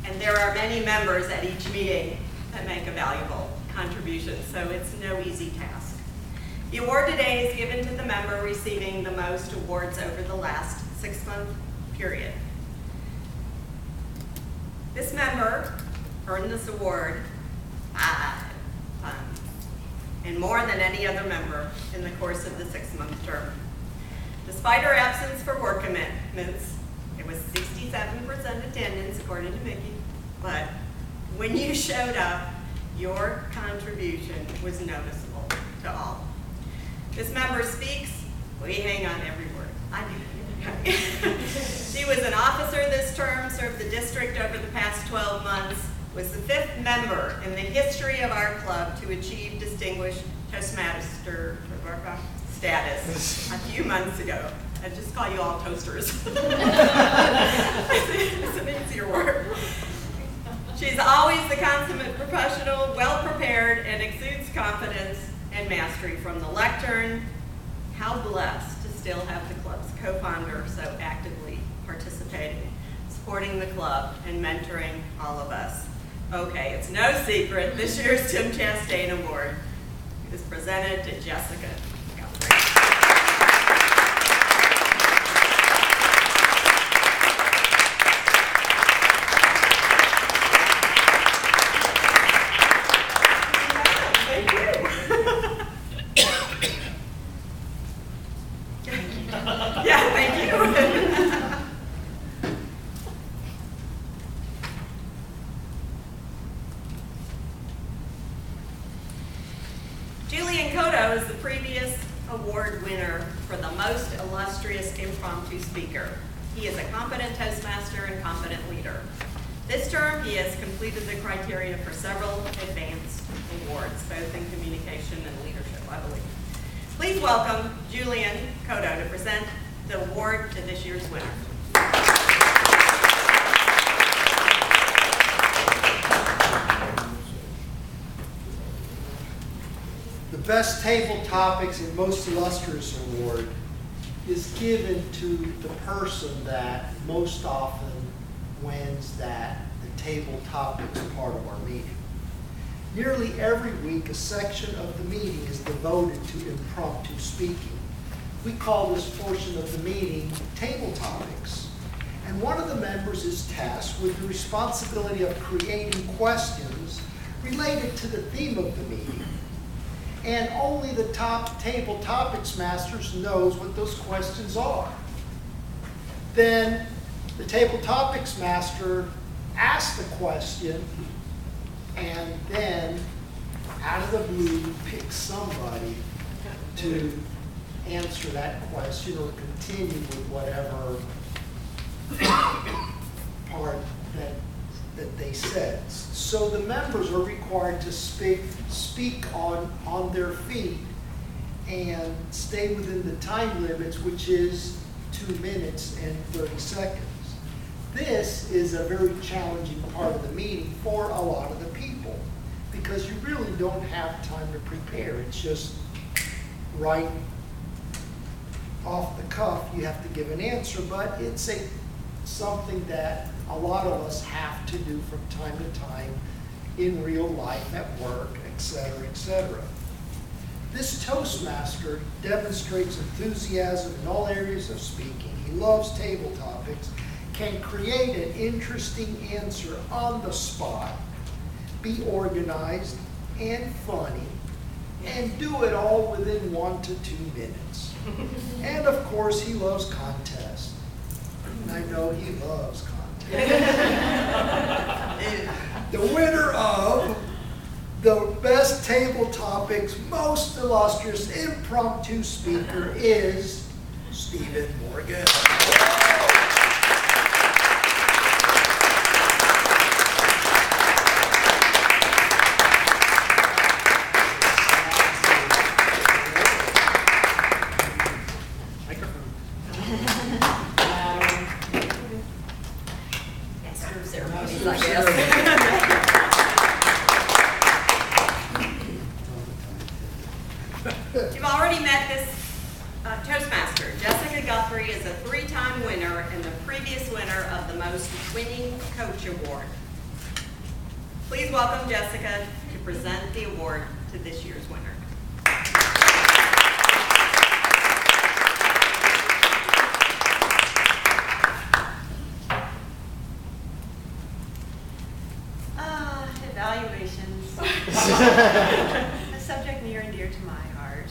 And there are many members at each meeting that make a valuable contribution, so it's no easy task. The award today is given to the member receiving the most awards over the last 6-month period. This member earned this award 5 times, and more than any other member in the course of the 6-month term. Despite her absence for work commitments, it was 67% attendance, according to Micki, but when you showed up, your contribution was noticeable to all. This member speaks, we hang on every word. I do. She was an officer this term, served the district over the past 12 months, was the 5th member in the history of our club to achieve distinguished Toastmaster status a few months ago. I just call you all toasters. It's an easier word. She's always the consummate professional, well-prepared, and exudes confidence and mastery from the lectern. How blessed to still have the club's co-founder so actively participating, supporting the club, and mentoring all of us. Okay, it's no secret, this year's Tim Chastain Award is presented to Jessica. Julian is the previous award winner for the most illustrious impromptu speaker. He is a competent Toastmaster and competent leader. This term, he has completed the criteria for several advanced awards, both in communication and leadership, I believe. Please welcome Julian Cotto to present the award to this year's winner. The Best Table Topics and Most Illustrious Award is given to the person that most often wins the table topics part of our meeting. Nearly every week, a section of the meeting is devoted to impromptu speaking. We call this portion of the meeting Table Topics. And one of the members is tasked with the responsibility of creating questions related to the theme of the meeting. And only the top table topics masters knows what those questions are. Then the table topics master asks the question, and then out of the blue picks somebody to answer that question or continue with whatever part that they said. So the members are required to speak on their feet and stay within the time limits, which is 2 minutes and 30 seconds. This is a very challenging part of the meeting for a lot of the people because you really don't have time to prepare. It's just right off the cuff. You have to give an answer, but it's something that a lot of us have to do from time to time in real life, at work, etc., etc. This Toastmaster demonstrates enthusiasm in all areas of speaking. He loves table topics, can create an interesting answer on the spot, be organized and funny, and do it all within 1 to 2 minutes. And of course, he loves contests. I know he loves contests. The winner of the best table topics, most illustrious impromptu speaker is Stephen Morgan. Ceremonies, I guess. You've already met this Toastmaster. Jessica Guthrie is a 3-time winner and the previous winner of the Most Winning Coach Award. Please welcome Jessica to present the award to this year's winner. Evaluations. A subject near and dear to my heart.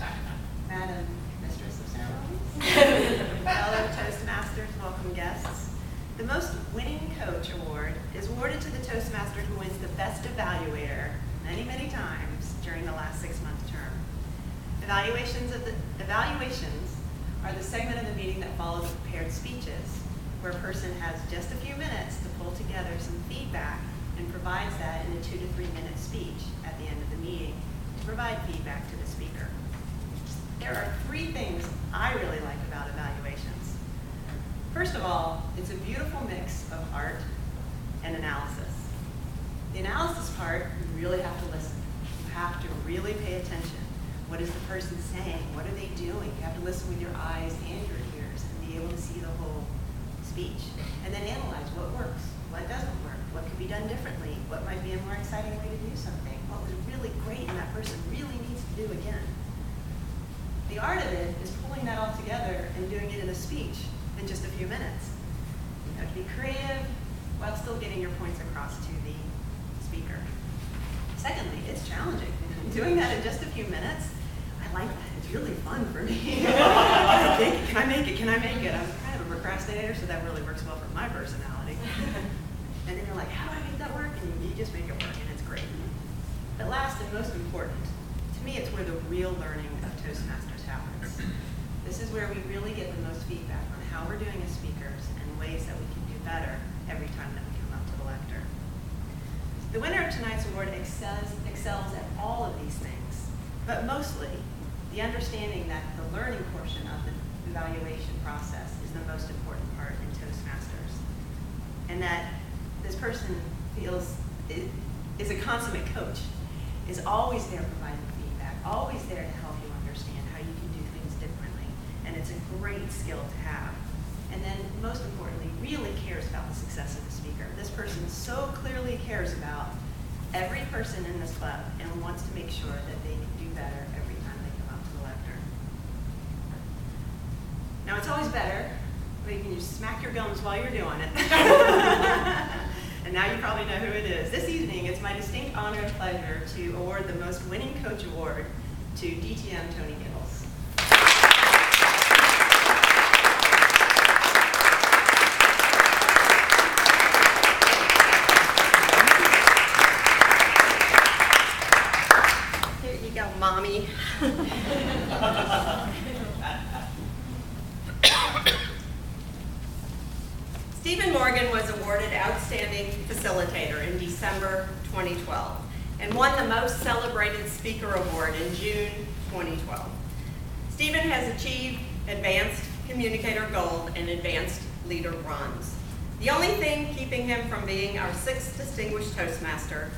Madam Mistress of Ceremonies, fellow Toastmasters, welcome guests. The Most Winning Coach Award is awarded to the Toastmaster who wins the Best Evaluator many, many times during the last 6-month term. Evaluations are the segment of the meeting that follows prepared speeches, where a person has just a few minutes to pull together some feedback and provides that in a 2 to 3 minute speech at the end of the meeting to provide feedback to the speaker. There are 3 things I really like about evaluations. First of all, it's a beautiful mix of art and analysis. The analysis part, you really have to listen. You have to really pay attention. What is the person saying? What are they doing? You have to listen with your eyes and your ears and be able to see the whole speech. And then analyze what works, what doesn't work, what could be done differently, what might be a more exciting way to do something, what was really great and that person really needs to do again. The art of it is pulling that all together and doing it in a speech in just a few minutes. You have to be creative while still getting your points across to the speaker. Secondly, it's challenging. Doing that in just a few minutes, I like that. It's really fun for me. I think, can I make it? Can I make it? I'm kind of a procrastinator, so that really works well for my personality. And then you're like, how do I make that work? And you just make it work, and it's great. But last and most important, to me, it's where the real learning of Toastmasters happens. This is where we really get the most feedback on how we're doing as speakers and ways that we can do better every time that we come up to the lectern. The winner of tonight's award excels at all of these things, but mostly the understanding that the learning portion of the evaluation process is the most important part in Toastmasters, and that this person feels is a consummate coach, is always there providing feedback, always there to help you understand how you can do things differently, and it's a great skill to have. And then, most importantly, really cares about the success of the speaker. This person so clearly cares about every person in this club and wants to make sure that they can do better every time they come up to the lectern. Now, it's always better when you can just smack your gums while you're doing it. And now you probably know who it is. This evening, it's my distinct honor and pleasure to award the Most Winning Coach Award to DTM Toni Gittles. Here you go, Mommy. Stephen Morgan was awarded Outstanding Facilitator in December 2012 and won the Most Celebrated Speaker Award in June 2012. Stephen has achieved advanced Communicator Gold, and Advanced Leader Bronze. The only thing keeping him from being our 6th Distinguished Toastmaster,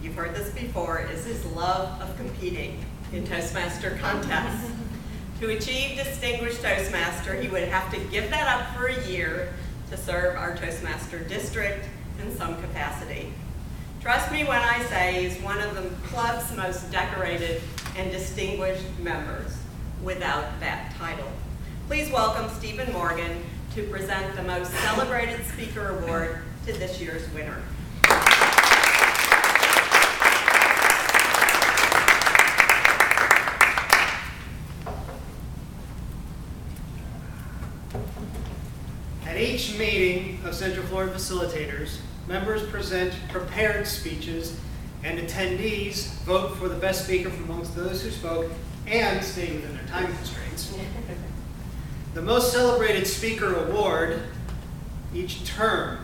you've heard this before, is his love of competing in Toastmaster contests. To achieve Distinguished Toastmaster, he would have to give that up for a year to serve our Toastmaster district in some capacity. Trust me when I say he's one of the club's most decorated and distinguished members without that title. Please welcome Stephen Morgan to present the Most Celebrated Speaker Award to this year's winner. At each meeting of Central Florida Facilitators, members present prepared speeches and attendees vote for the best speaker from amongst those who spoke and stay within their time constraints. The Most Celebrated Speaker Award, each term,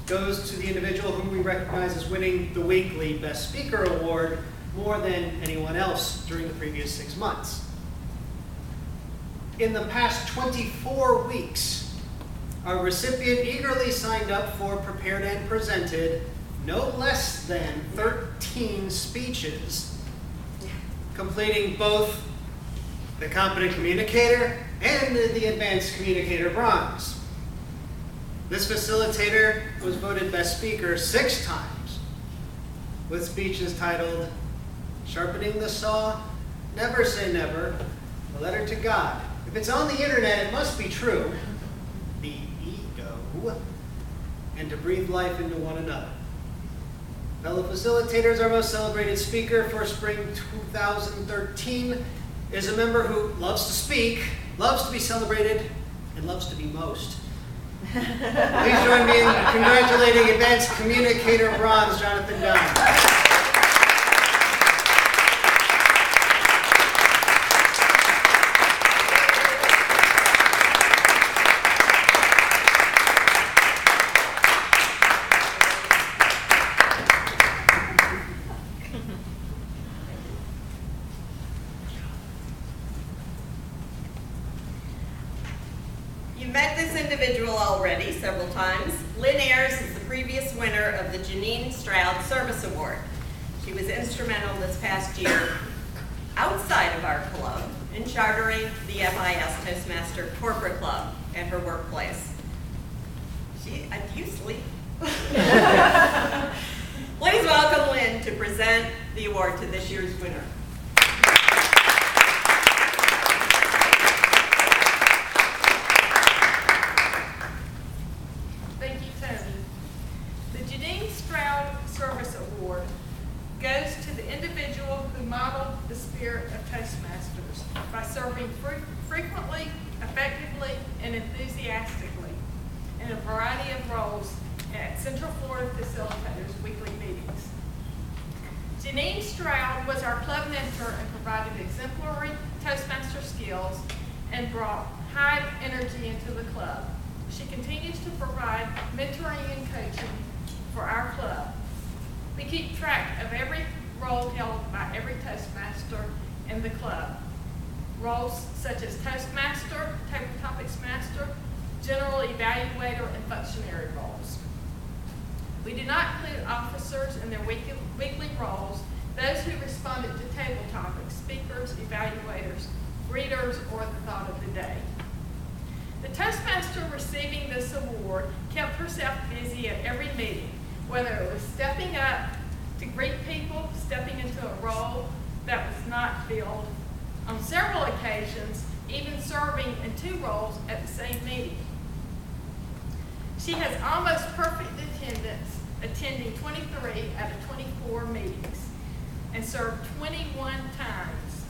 goes to the individual whom we recognize as winning the weekly Best Speaker Award more than anyone else during the previous 6 months. In the past 24 weeks, our recipient eagerly signed up for, prepared, and presented no less than 13 speeches, completing both the Competent Communicator and the Advanced Communicator Bronze. This facilitator was voted Best Speaker 6 times, with speeches titled, Sharpening the Saw, Never Say Never, A Letter to God. If it's on the internet, it must be true. The Ego, and to breathe life into one another. Fellow facilitators, our most celebrated speaker for spring 2013 is a member who loves to speak, loves to be celebrated, and loves to be most. Please join me in congratulating Advanced Communicator Bronze, Jonathan Dunn. Already several times. Lynn Ayers is the previous winner of the Jeanine Stroud Service Award. She was instrumental this past year outside of our club in chartering the FIS Toastmaster Corporate Club at her workplace. You sleep. Please welcome Lynn to present the award to this year's winner. Goes to the individual who modeled the spirit of Toastmasters by serving frequently, effectively, and enthusiastically in a variety of roles at Central Florida Facilitators weekly meetings. Jeanine Stroud was our club mentor and provided exemplary Toastmaster skills and brought high energy into the club. She continues to provide mentoring and coaching for our club. We keep track of every role held by every Toastmaster in the club. Roles such as Toastmaster, Table Topics Master, General Evaluator, and Functionary roles. We do not include officers in their weekly roles, those who responded to table topics, speakers, evaluators, readers, or the thought of the day. The Toastmaster receiving this award kept herself busy at every meeting, whether it was stepping up to greet people, stepping into a role that was not filled, on several occasions, even serving in 2 roles at the same meeting. She has almost perfect attendance, attending 23 out of 24 meetings, and served 21 times.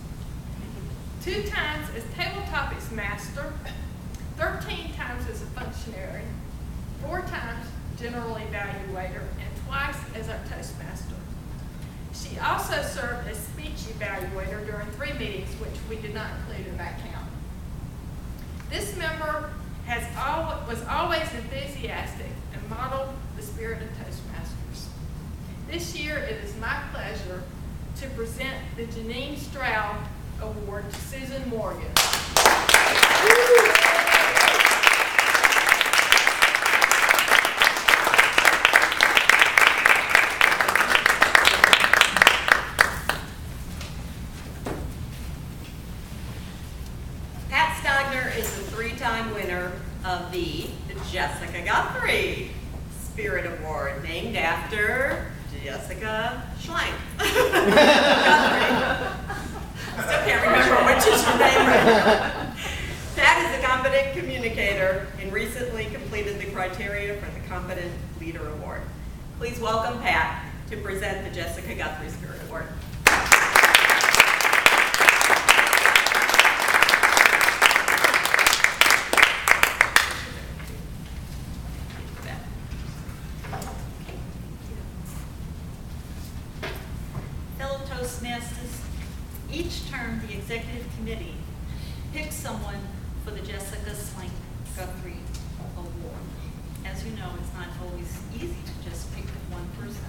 2 times as Table Topics Master, 13 times as a functionary, 4 times General Evaluator, and twice as our Toastmaster. She also served as Speech Evaluator during 3 meetings, which we did not include in that count. This member was always enthusiastic and modeled the spirit of Toastmasters. This year, it is my pleasure to present the Jeanine Stroud Award to Susan Morgan. of the Jessica Guthrie Spirit Award, named after Jessica Schlenk. Guthrie. Still can't remember which is her name right now. Pat is a competent communicator and recently completed the criteria for the Competent Leader Award. Please welcome Pat to present the Jessica Guthrie Spirit Award. Fellow Toastmasters, each term the executive committee picks someone for the Jessica Schlenk Guthrie Award. As you know, it's not always easy to just pick one person.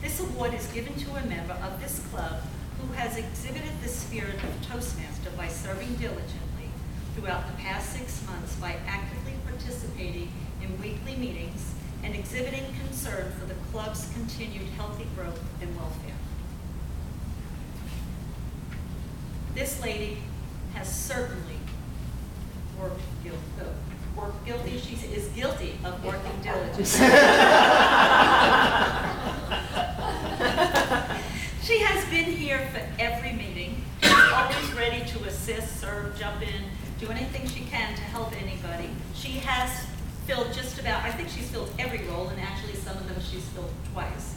This award is given to a member of this club who has exhibited the spirit of Toastmaster by serving diligently throughout the past 6 months by actively participating in weekly meetings and exhibiting concern for the club's continued healthy growth and welfare. This lady has certainly worked guilty. She is guilty of working diligently. She has been here for every meeting. She's always ready to assist, serve, jump in, do anything she can to help anybody. She has filled just about, I think she's filled every role, and actually some of them she's filled twice.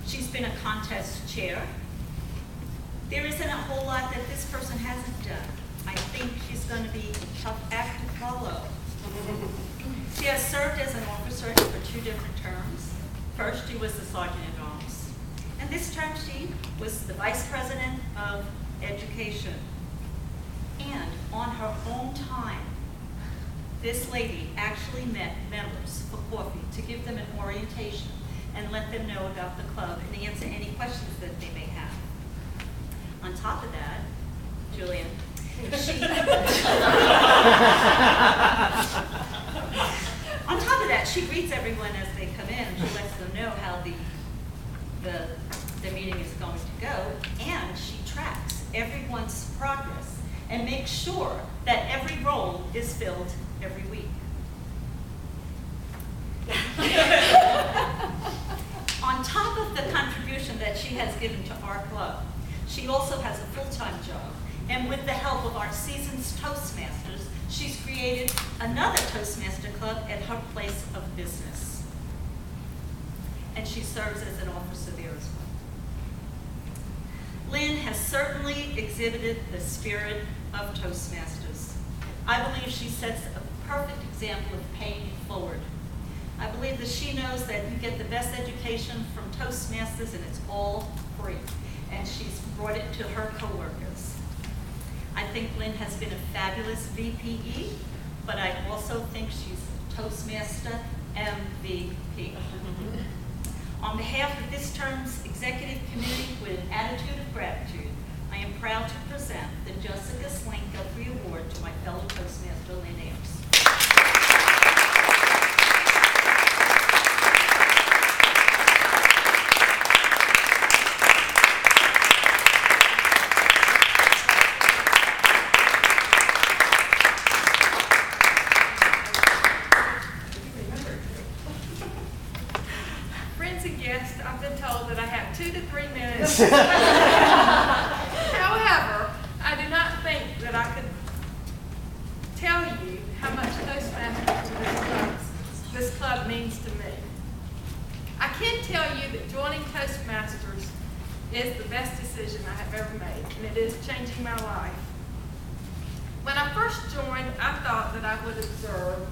She's been a contest chair. There isn't a whole lot that this person hasn't done. I think she's going to be a tough act to follow. She has served as an officer for 2 different terms. First, she was the Sergeant at Arms. And this term, she was the Vice President of Education. And on her own time, this lady actually met members for coffee to give them an orientation and let them know about the club and answer any questions that they may have. On top of that, Julian, on top of that, she greets everyone as they come in. She lets them know how the meeting is going to go, and she tracks everyone's progress and makes sure that every role is filled every week. On top of the contribution that she has given to our club, she also has a full-time job, and with the help of our seasoned Toastmasters, she's created another Toastmaster club at her place of business. And she serves as an officer there as well. Lynn has certainly exhibited the spirit of Toastmasters. I believe she sets a perfect example of paying it forward. I believe that she knows that you get the best education from Toastmasters and it's all free. And she's brought it to her coworkers. I think Lynn has been a fabulous VPE, but I also think she's a Toastmaster MVP. On behalf of this term's executive committee with an attitude of gratitude, I am proud to present the Jessica Schlenk Guthrie Award to my fellow Toastmaster, Lynn Ayers. I've been told that I have 2 to 3 minutes. However, I do not think that I could tell you how much Toastmasters to this club means to me. I can tell you that joining Toastmasters is the best decision I have ever made, and it is changing my life. When I first joined, I thought that I would observe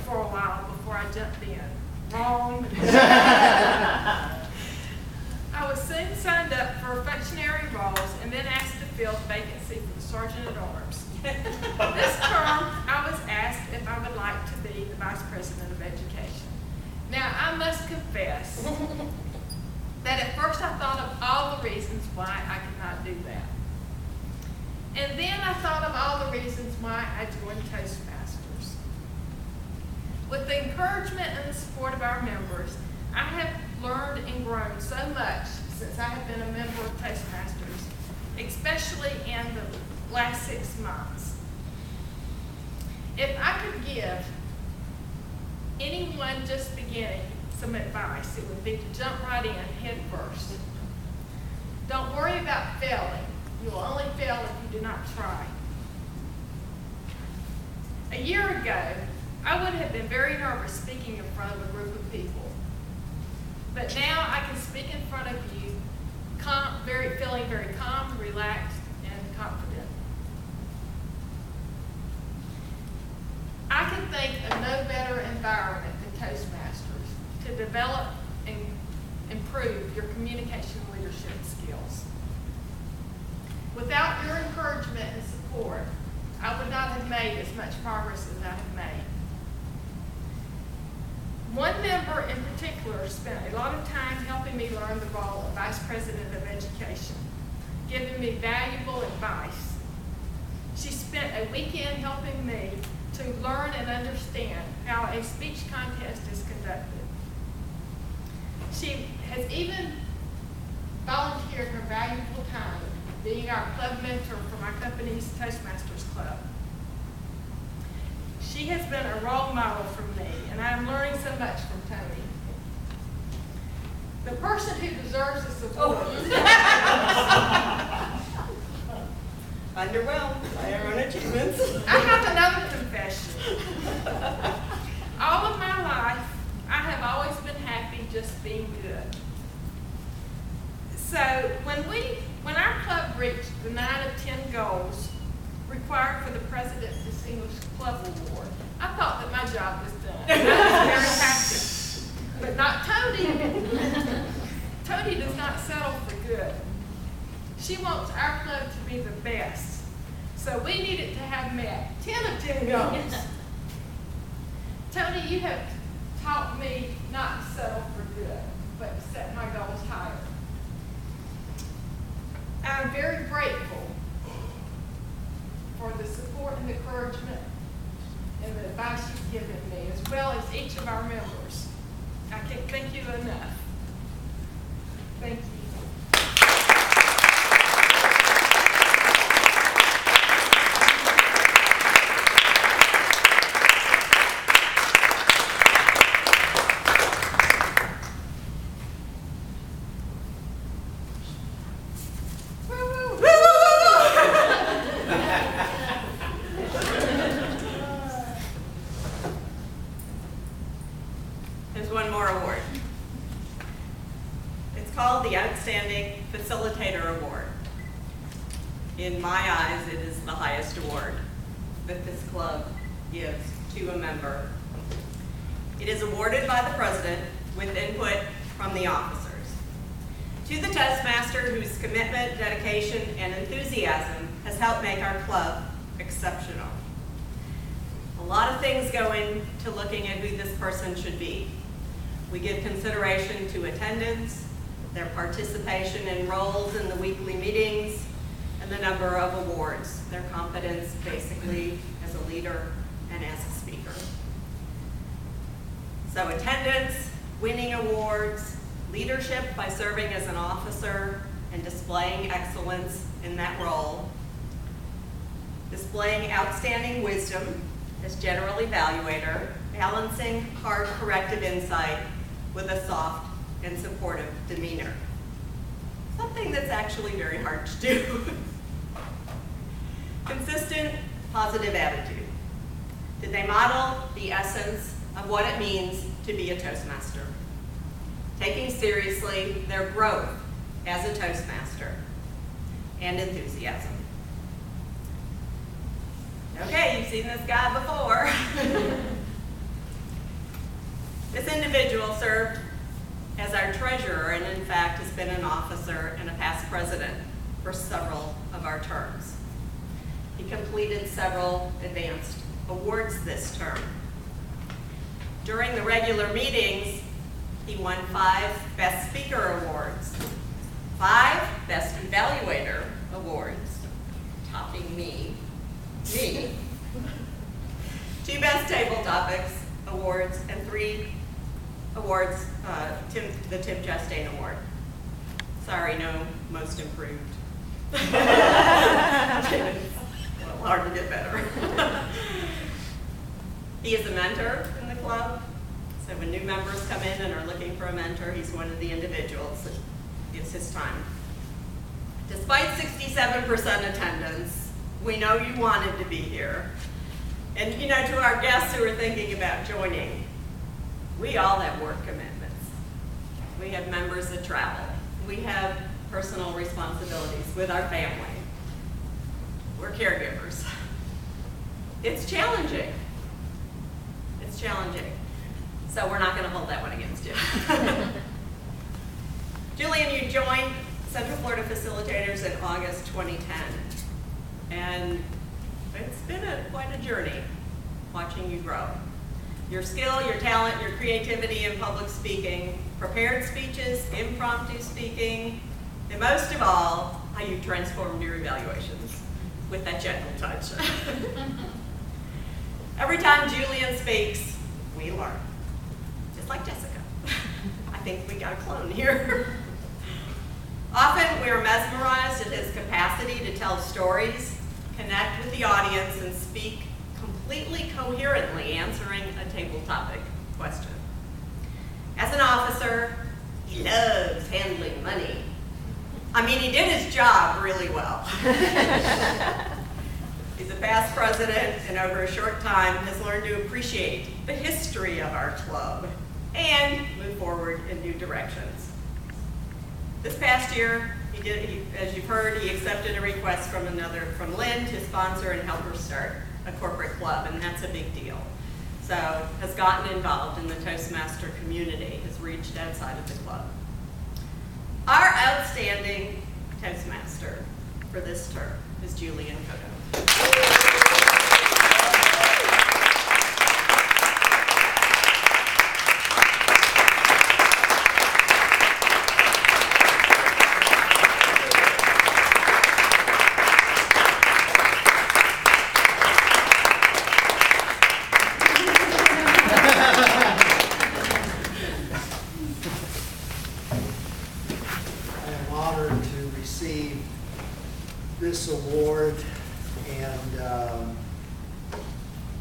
for a while before I jumped in. Wrong. I was soon signed up for affectionary roles and then asked to fill the vacancy for the Sergeant at Arms. This term, I was asked if I would like to be the Vice President of Education. Now, I must confess that at first I thought of all the reasons why I could not do that. And then I thought of all the reasons why I joined Toastmasters. With the encouragement and the support of our members, I have learned and grown so much since I have been a member of Toastmasters, especially in the last 6 months. If I could give anyone just beginning some advice, it would be to jump right in head first. Don't worry about failing. You will only fail if you do not try. A year ago, I would have been very nervous speaking in front of a group of people. But now I can speak in front of you feeling very calm, relaxed, and confident. I can think of no better environment than Toastmasters to develop and improve your communication and leadership skills. Without your encouragement and support, I would not have made as much progress as I have made. One member in particular spent a lot of time helping me learn the role of Vice President of Education, giving me valuable advice. She spent a weekend helping me to learn and understand how a speech contest is conducted. She has even volunteered her valuable time being our club mentor for my company's Toastmasters Club. She has been a role model for me, and I'm learning so much from Toni. The person who deserves this award Underwhelmed by our own achievements. I have another confession. All of my life, I have always been happy just being good. So when our club reached the 9 of 10 goals required for the President's Distinguished Club Award, I thought that my job was done. I was very happy. But not Toni. Toni does not settle for good. She wants our club to be the best. So we needed to have met 10 of 10 goals. Toni, you have taught me not to settle for good, but to set my goals higher. I'm very grateful for the support and encouragement and the advice you've given me, as well as each of our members. I can't thank you enough. Thank you. There's one more award. It's called the Outstanding Facilitator Award. In my eyes, it is the highest award that this club gives to a member. It is awarded by the president with input from the officers. To the Toastmaster whose commitment, dedication, and enthusiasm has helped make our club exceptional. A lot of things go into looking at who this person should be. We give consideration to attendance, their participation in roles in the weekly meetings, and the number of awards, their competence basically as a leader and as a speaker. So attendance, winning awards, leadership by serving as an officer and displaying excellence in that role, displaying outstanding wisdom as general evaluator, balancing hard corrective insight with a soft and supportive demeanor. Something that's actually very hard to do. Consistent, positive attitude. Did they model the essence of what it means to be a Toastmaster? Taking seriously their growth as a Toastmaster and enthusiasm. Okay, you've seen this guy before. This individual served as our treasurer and in fact has been an officer and a past president for several of our terms. He completed several advanced awards this term. During the regular meetings, he won 5 Best Speaker Awards, 5 Best Evaluator Awards, topping me, 2 Best Table Topics Awards, and 3 awards, the Tim Chastain Award. Sorry, no Most Improved. It's a little hard to get better. He is a mentor in the club. So when new members come in and are looking for a mentor, he's one of the individuals that gives his time. Despite 67% attendance, we know you wanted to be here. And you know, to our guests who are thinking about joining, we all have work commitments. We have members that travel. We have personal responsibilities with our family. We're caregivers. It's challenging. It's challenging. So we're not going to hold that one against you. Julian, you joined Central Florida Facilitators in August 2010. And it's been quite a journey watching you grow. Your skill, your talent, your creativity in public speaking, prepared speeches, impromptu speaking, and most of all, how you transformed your evaluations with that gentle touch. Every time Julian speaks, we learn. Just like Jessica. I think we got a clone here. Often we are mesmerized at his capacity to tell stories, connect with the audience, and speak completely coherently, answering a table topic question. As an officer, he loves handling money. I mean, he did his job really well. He's a past president, and over a short time has learned to appreciate the history of our club and move forward in new directions. This past year, as you've heard, he accepted a request from Lynn to sponsor and help her start a corporate club, and that's a big deal. So has gotten involved in the Toastmaster community, has reached outside of the club. Our outstanding Toastmaster for this term is Julian Cotto. This award, and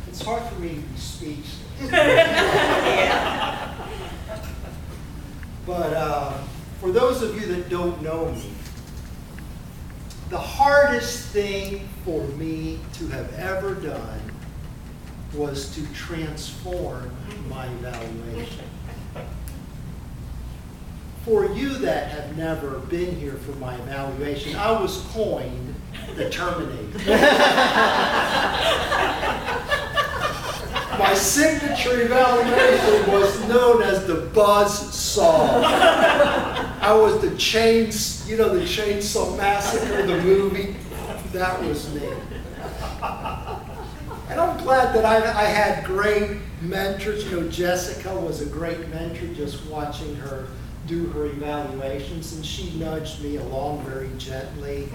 it's hard for me to be speechless. Yeah. But for those of you that don't know me, the hardest thing for me to have ever done was to transform my evaluation. For you that have never been here for my evaluation, I was coined the Terminator. My signature evaluation was known as the buzz saw. I was the Chainsaw Massacre, the movie. That was me. And I'm glad that I had great mentors. You know, Jessica was a great mentor, just watching her do her evaluations, and she nudged me along very gently.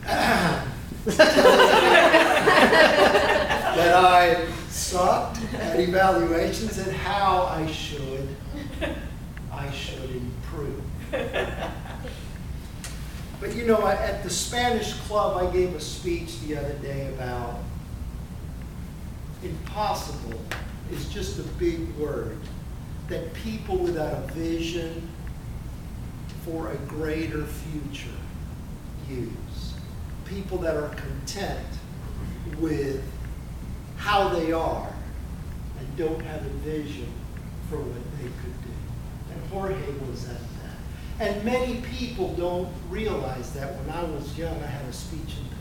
That I sucked at evaluations and how I should improve. But you know, at the Spanish club, I gave a speech the other day about impossible is just a big word that people without a vision for a greater future use. People that are content with how they are and don't have a vision for what they could do. And Jorge was at that. And many people don't realize that. When I was young, I had a speech impediment.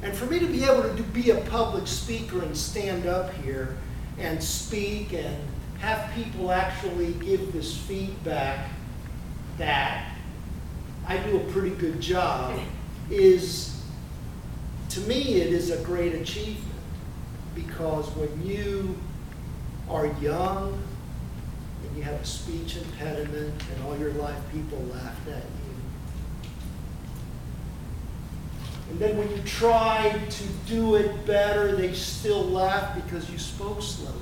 And for me to be able to be a public speaker and stand up here and speak and have people actually give this feedback that I do a pretty good job is, to me, it is a great achievement. Because when you are young and you have a speech impediment and all your life people laughed at you, and then when you tried to do it better, they still laugh because you spoke slowly.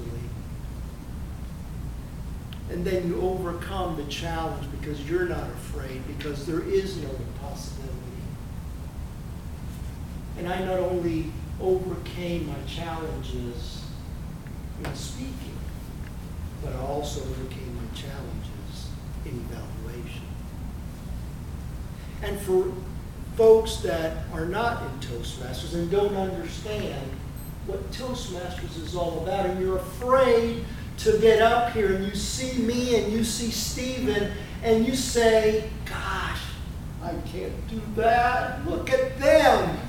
And then you overcome the challenge because you're not afraid, because there is no impossibility. And I not only overcame my challenges in speaking, but I also overcame my challenges in evaluation. And for folks that are not in Toastmasters and don't understand what Toastmasters is all about, and you're afraid to get up here and you see me and you see Stephen and you say, gosh, I can't do that. Look at them.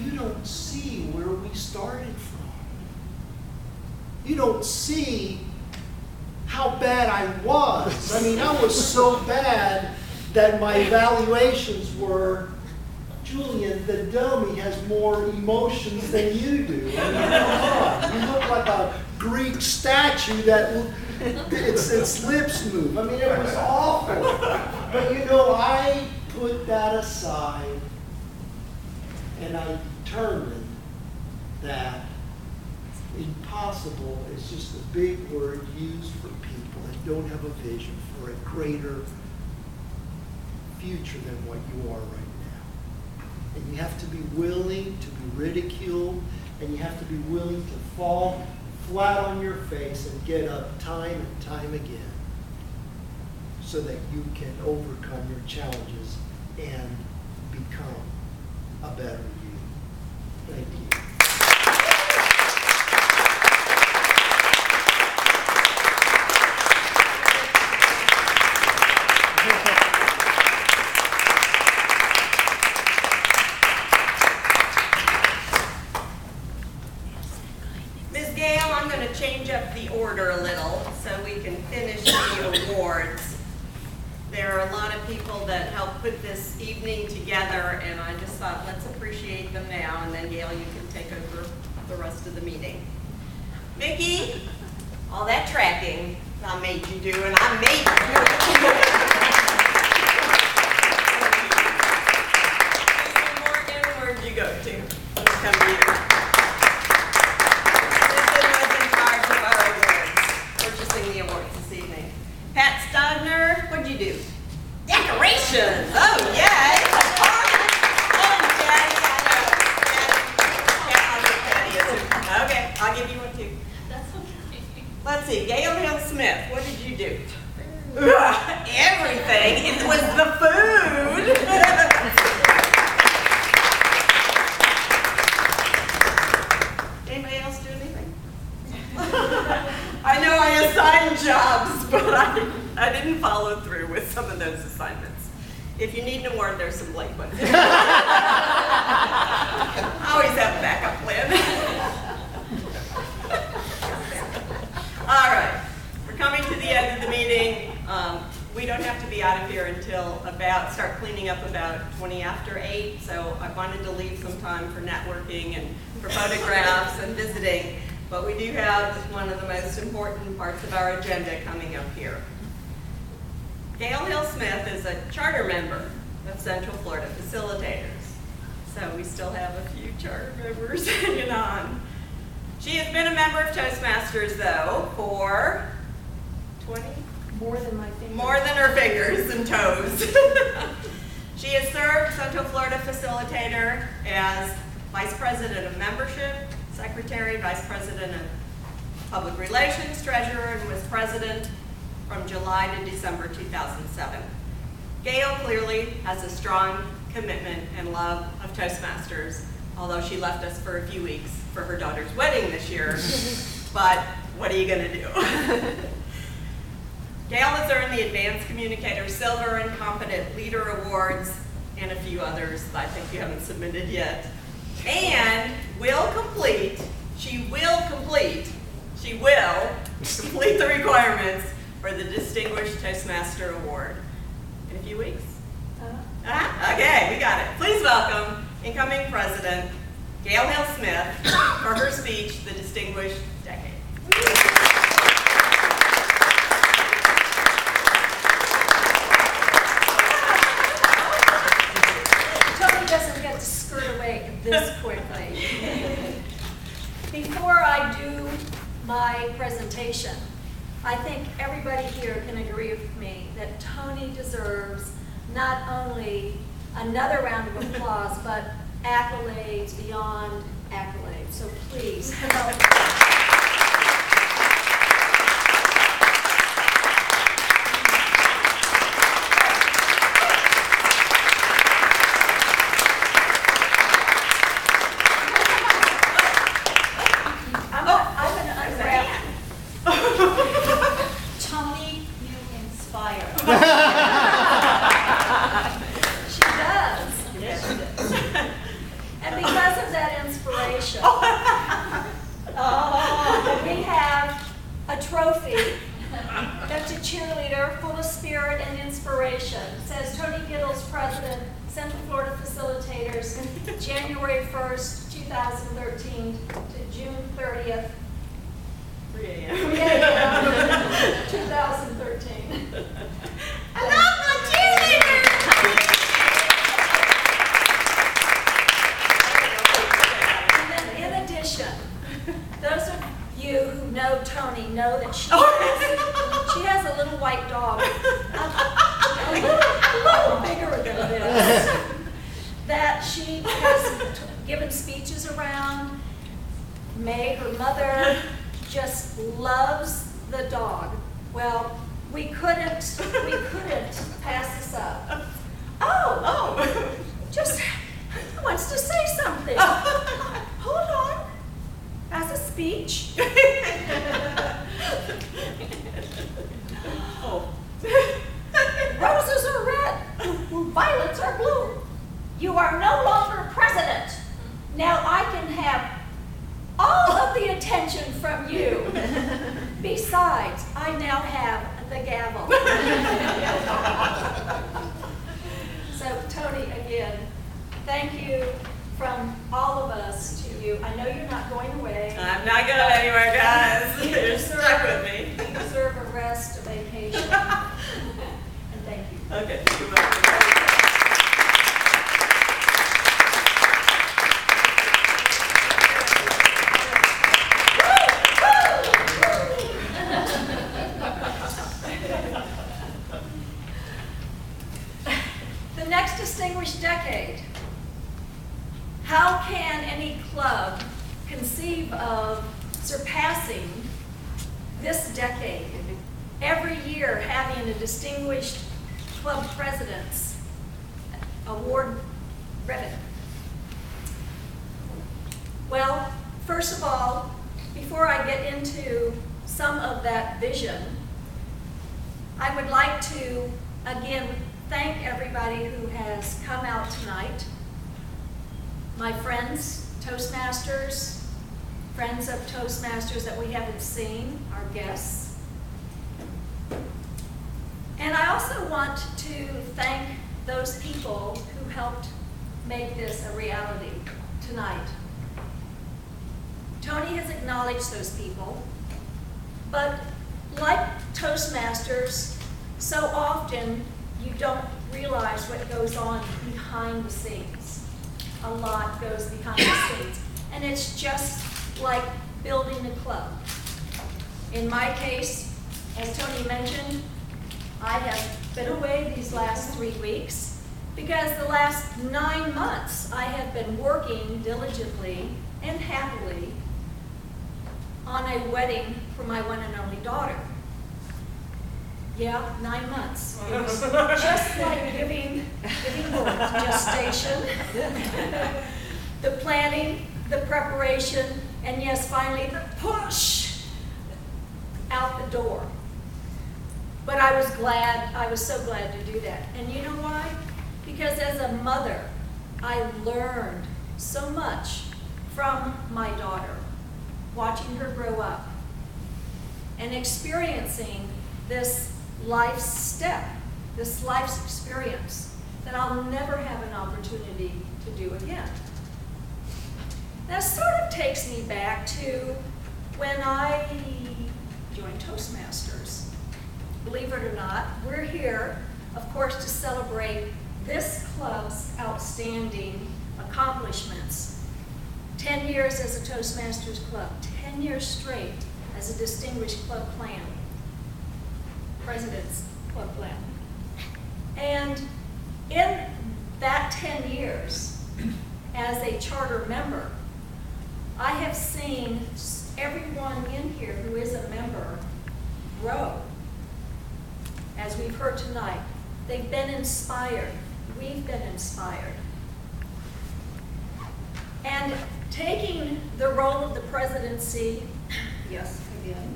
You don't see where we started from. You don't see how bad I was. I mean, I was so bad that my evaluations were, Julian, the dummy has more emotions than you do. I mean, come on. You look like a Greek statue that its lips move. I mean, it was awful. But you know, I put that aside and I determined that impossible is just a big word used for people that don't have a vision for a greater future than what you are right now. And you have to be willing to be ridiculed, and you have to be willing to fall flat on your face and get up time and time again so that you can overcome your challenges and become a better you. Thank you. Ms. Gail, I'm going to change up the order a little so we can finish the awards. There are a lot of people that helped put this evening together, and I just thought, let's appreciate them now, and then Gail, you can take over the rest of the meeting. Micki, all that tracking I made you do, and I made you do it. Mr. Morgan, where'd you go to? Let's come here. The awards this evening. Pat Stogner, what'd you do? Decorations. Oh, yay. Oh, Daddy, I know. Okay, I'll give you one too. That's okay. Let's see, Gail Hill Smith, what did you do? Everything. It was the food. Anybody else do anything? I know I assigned jobs, but I didn't follow through with some of those assignments. If you need an award, there's some blank ones. I always have a backup plan. All right, we're coming to the end of the meeting. We don't have to be out of here until start cleaning up about 20 after 8, so I wanted to leave some time for networking and for photographs and visiting. But we do have one of the most important parts of our agenda coming up here. Gail Hill Smith is a charter member of Central Florida Facilitators. So we still have a few charter members hanging on. She has been a member of Toastmasters, though, for 20? More than my fingers. More than her fingers and toes. She has served Central Florida Facilitator as Vice President of Membership, Secretary, Vice President of Public Relations, Treasurer, and was President from July to December 2007. Gail clearly has a strong commitment and love of Toastmasters, although she left us for a few weeks for her daughter's wedding this year. But what are you going to do? Gail has earned the Advanced Communicator Silver and Competent Leader Awards and a few others that I think you haven't submitted yet. And she will complete the requirements for the Distinguished Toastmaster Award. In a few weeks? Okay, we got it. Please welcome incoming President Gail Hill Smith for her speech, The Distinguished Decade. Toni doesn't get to skirt away this quickly. Before I do my presentation, I think everybody here can agree with me that Toni deserves not only another round of applause, but accolades beyond accolades. So please help. Toni, you inspire. She does. And because of that inspiration, we have a trophy that's a cheerleader full of spirit and inspiration. It says Toni Gittles, President, Central Florida Facilitators, January 1st, 2013 to June 30th, 3 a.m. 2013. I love my cheerleaders! And then in addition, those of you who know Toni know that she has a little white dog, a little bigger than this, that she has given speeches around. May, her mother, just loves the dog. Well, we couldn't pass this up. Oh, just he wants to say something. Hold on. As a speech. Roses are red, violets are blue. You are no longer president. Now I can have all of the attention from you. Besides, I now have the gavel. So, Toni, again, thank you from all of us to you. I know you're not going away. I'm not going anywhere, guys. You You're deserve- stuck with me. You deserve a rest, a vacation. And thank you. Okay, you're welcome. The next distinguished decade. How can any club conceive of surpassing this decade? Every year having a distinguished club president's award ribbon. Well, first of all, before I get into some of that vision, I would like to again thank everybody who has come out tonight. My friends, Toastmasters, friends of Toastmasters that we haven't seen, our guests. And I also want to thank those people who helped make this a reality tonight. Toni has acknowledged those people, but like Toastmasters, so often you don't realize what goes on behind the scenes. A lot goes behind the scenes. And it's just like building a club. In my case, as Toni mentioned, I have been away these last 3 weeks because the last 9 months I have been working diligently and happily on a wedding for my one and only daughter. Yeah, 9 months. It was just like giving birth, gestation, the planning, the preparation, and yes, finally the push out the door. But I was so glad to do that. And you know why? Because as a mother, I learned so much from my daughter, watching her grow up and experiencing this life's step, this life's experience that I'll never have an opportunity to do again. That sort of takes me back to when I joined Toastmasters. Believe it or not, we're here, of course, to celebrate this club's outstanding accomplishments. 10 years as a Toastmasters club, 10 years straight as a distinguished club plan. President's Club Plan. And in that 10 years, as a charter member, I have seen everyone in here who is a member grow. As we've heard tonight, they've been inspired. We've been inspired. And taking the role of the presidency, yes, again,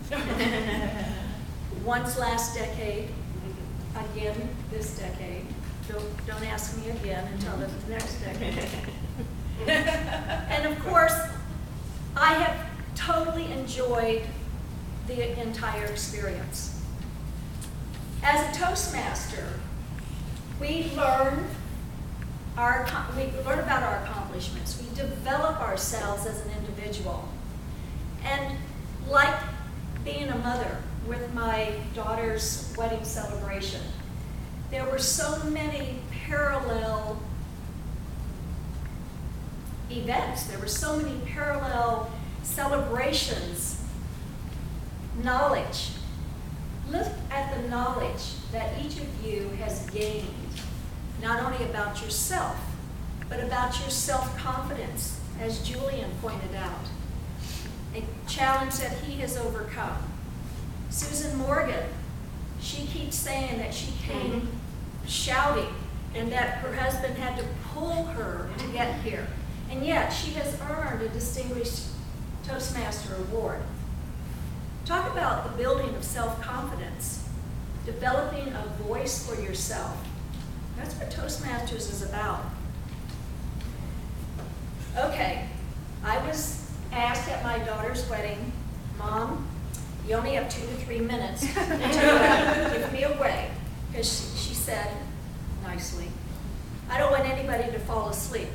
once last decade, again this decade. Don't ask me again until the next decade. And of course, I have totally enjoyed the entire experience. As a Toastmaster, we learn about our accomplishments. We develop ourselves as an individual. And like being a mother with my daughter's wedding celebration, there were so many parallel events. There were so many parallel celebrations, knowledge. Look at the knowledge that each of you has gained, not only about yourself, but about your self-confidence, as Julian pointed out, a challenge that he has overcome. Susan Morgan, she keeps saying that she came shouting and that her husband had to pull her to get here. And yet she has earned a Distinguished Toastmaster Award. Talk about the building of self-confidence, developing a voice for yourself. That's what Toastmasters is about. Okay, I was asked at my daughter's wedding, Mom, you only have 2 to 3 minutes to give me away. Because she said, nicely, I don't want anybody to fall asleep.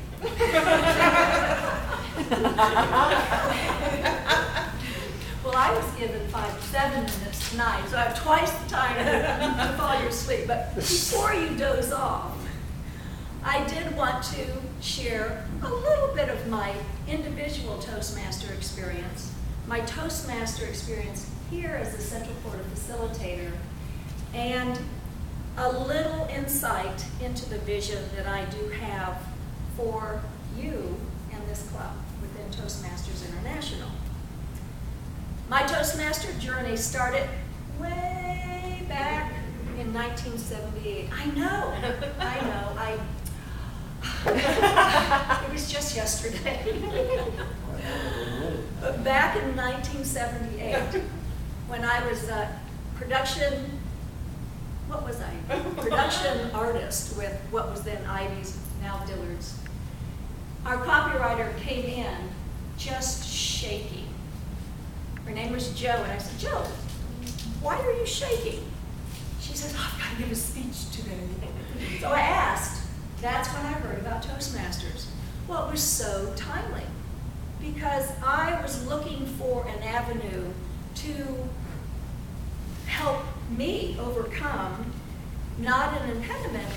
Well, I was given 7 minutes tonight, so I have twice the time to fall asleep. But before you doze off, I did want to share a little bit of my individual Toastmaster experience, my Toastmaster experience here as the Central Florida Facilitator, and a little insight into the vision that I do have for you and this club within Toastmasters International. My Toastmaster journey started way back in 1978. I know. It was just yesterday. But back in 1978, when I was production artist with what was then Ivy's, now Dillard's. Our copywriter came in just shaking. Her name was Jo, and I said, Jo, why are you shaking? She said, oh, I've got to give a speech today. So I asked. That's when I heard about Toastmasters. Well, it was so timely because I was looking for an avenue to help me overcome not an impediment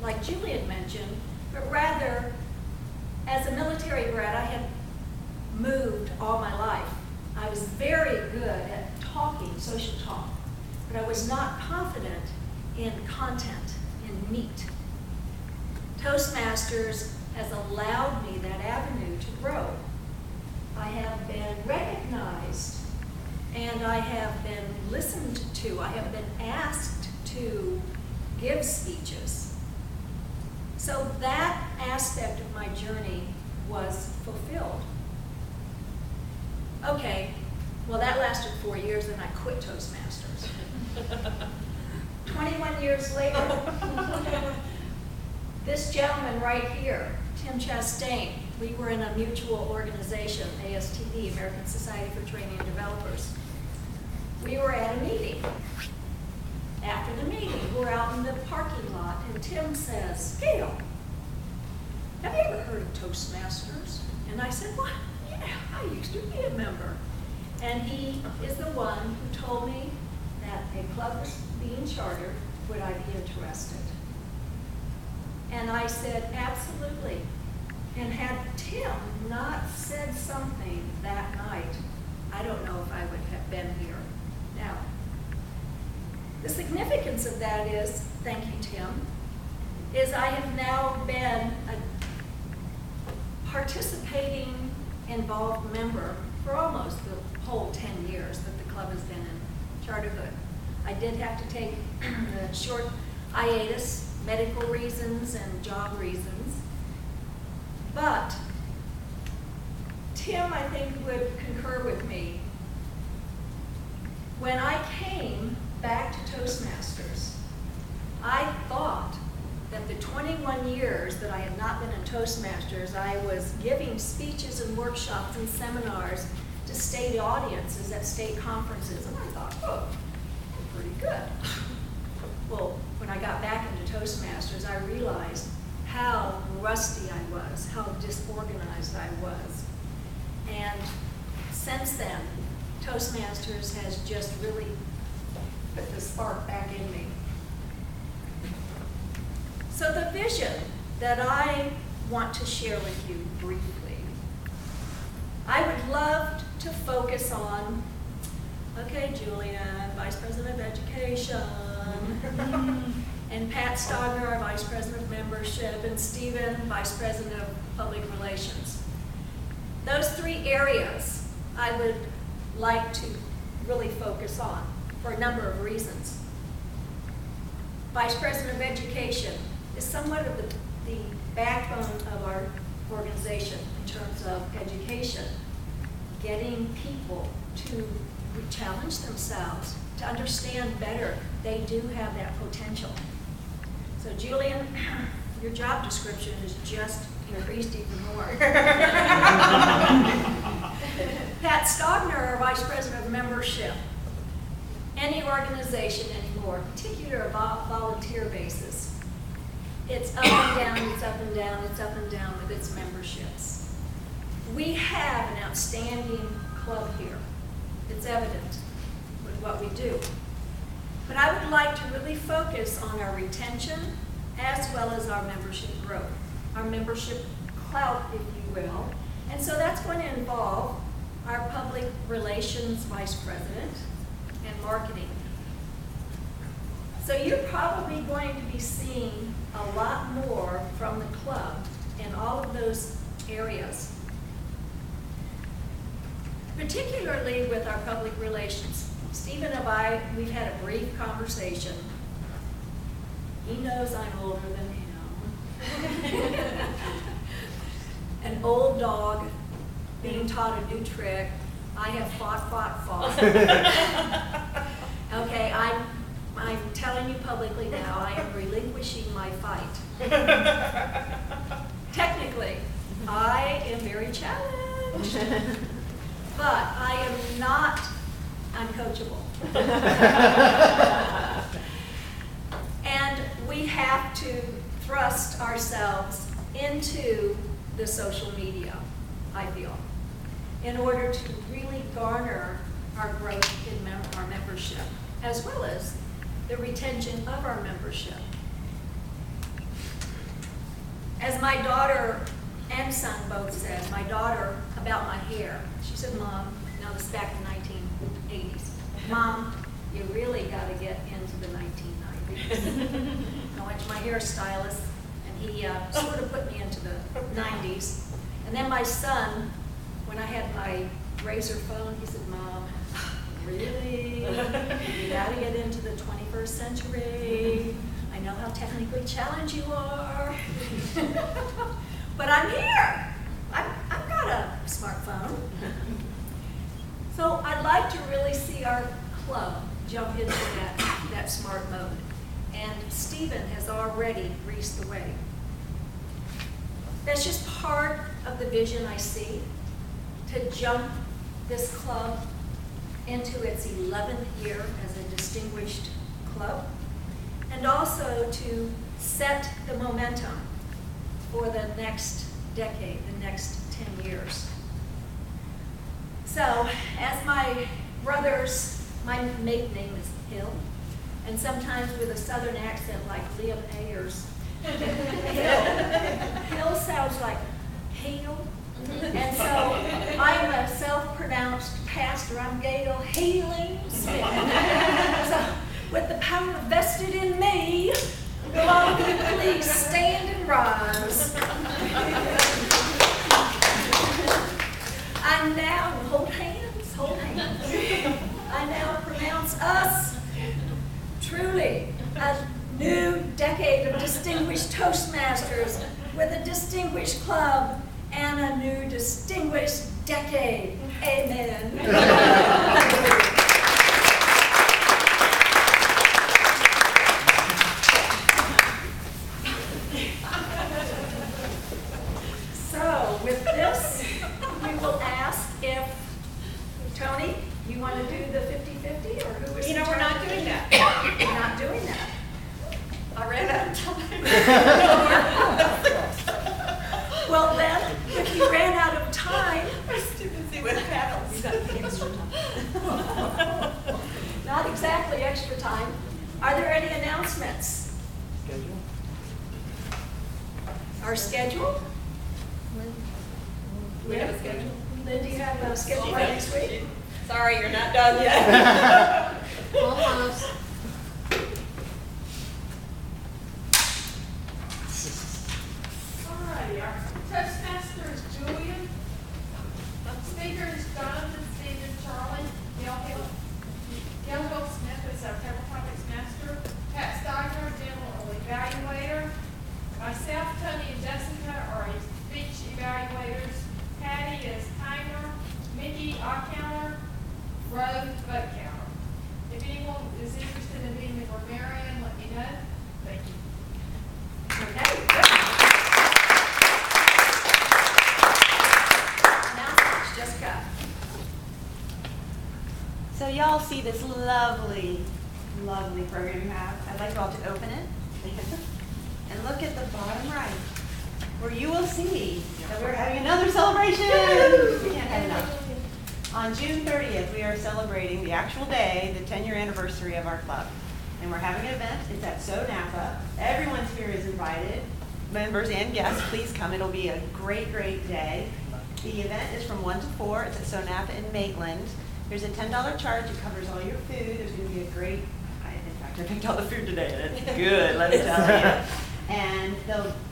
like Julian mentioned, but rather as a military brat, I had moved all my life. I was very good at talking, social talk, but I was not confident in content, in meat. Toastmasters has allowed me that avenue to grow. I have been recognized and I have been listened to. I have been asked to give speeches. So that aspect of my journey was fulfilled. Okay, well that lasted 4 years and I quit Toastmasters. 21 years later, this gentleman right here, Tim Chastain, we were in a mutual organization, ASTD, American Society for Training and Developers. We were at a meeting. After the meeting, we're out in the parking lot, and Tim says, Gail, have you ever heard of Toastmasters? And I said, well, yeah, I used to be a member. And he is the one who told me that a club was being chartered, would I be interested? And I said, absolutely. And had Tim not said something that night, I don't know if I would have been here now. The significance of that is, thank you, Tim, is I have now been a participating, involved member for almost the whole 10 years that the club has been in charterhood. I did have to take a short hiatus, medical reasons and job reasons. But Tim, I think, would concur with me. When I came back to Toastmasters, I thought that the 21 years that I had not been in Toastmasters, I was giving speeches and workshops and seminars to state audiences at state conferences. And I thought, oh, I'm pretty good. Well, when I got back into Toastmasters, I realized how rusty I was, how disorganized I was. And since then, Toastmasters has just really put the spark back in me. So the vision that I want to share with you briefly, I would love to focus on, okay, Julian, Vice President of Education, and Pat Stogner, our Vice President of Membership, and Stephen, Vice President of Public Relations. Those three areas I would like to really focus on for a number of reasons. Vice President of Education is somewhat of the backbone of our organization in terms of education, getting people to challenge themselves, to understand better they do have that potential. So Julian, your job description is just increased even more. Pat Stogner, our Vice President of Membership. Any organization anymore, particularly a volunteer basis, it's up and down, it's up and down, it's up and down with its memberships. We have an outstanding club here. It's evident with what we do. But I would like to really focus on our retention as well as our membership growth, our membership clout, if you will. And so that's going to involve our public relations vice president and marketing. So you're probably going to be seeing a lot more from the club in all of those areas, particularly with our public relations. Stephen and I, we've had a brief conversation. He knows I'm older than him. An old dog being taught a new trick. I have fought. Okay, I'm telling you publicly now, I am relinquishing my fight. Technically, I am very challenged, but I am not uncoachable. And we have to thrust ourselves into the social media, I feel, in order to really garner our growth in our membership, as well as the retention of our membership. As my daughter and son both said, my daughter about my hair, she said, Mom, now this is back in the 1980s, Mom, you really got to get into the 1990s. I went to my hairstylist, and he sort of put me into the 90s. And then my son, when I had my razor phone, he said, Mom, really? You got to get into the 21st century. I know how technically challenged you are. But I'm here. I've got a smartphone. So I'd like to really see our club jump into that smart mode. And Stephen has already greased the way. That's just part of the vision I see, to jump this club into its 11th year as a distinguished club, and also to set the momentum for the next decade, the next 10 years. So, as my brothers, my maiden name is Hill, and sometimes with a southern accent like Liam Ayers. Hill sounds like Hill. And so I'm a self-pronounced pastor. I'm Gail Healing. So with the power vested in me, will all of you please stand and rise. I now, hold hands, hold hands. I now pronounce us truly a new decade of distinguished Toastmasters with a distinguished club and a new distinguished decade. Amen. So with this, we will ask if, Toni, you want to do the 50-50 or who is? You know, we're not doing that. We're not doing that. I ran out of time. Well then, if you ran out of time, I was too busy with paddles. not exactly extra time, are there any announcements? Schedule? Our schedule? We have a schedule. Lynn, do you have a schedule for next week? Sorry, you're not done yet. Almost. Alrighty, our Toastmaster is Julian. Speaker is Jonathan, Stephen, Charlie, Gail Smith is our table topics master. Pat Steiner, general evaluator. Myself, Toni, and Jessica are speech evaluators. Patty is timer. Micki, odd counter. Rose, vote counter. If anyone is interested in being the grammarian, let me know. Thank you. Okay, good. Announcements, Jessica. So y'all see this lovely, lovely program you have. I'd like you all to open it and look at the bottom right, where you will see that we're having another celebration. We can't have enough. On June 30th, we are celebrating the actual day, the 10-year anniversary of our club. And we're having an event. It's at So Napa. Everyone's here is invited. Members and guests, please come. It'll be a great, great day. The event is from 1 to 4. It's at So Napa in Maitland. There's a $10 charge. It covers all your food. There's going to be a great, in fact, I picked all the food today, and it's good, let me tell you. And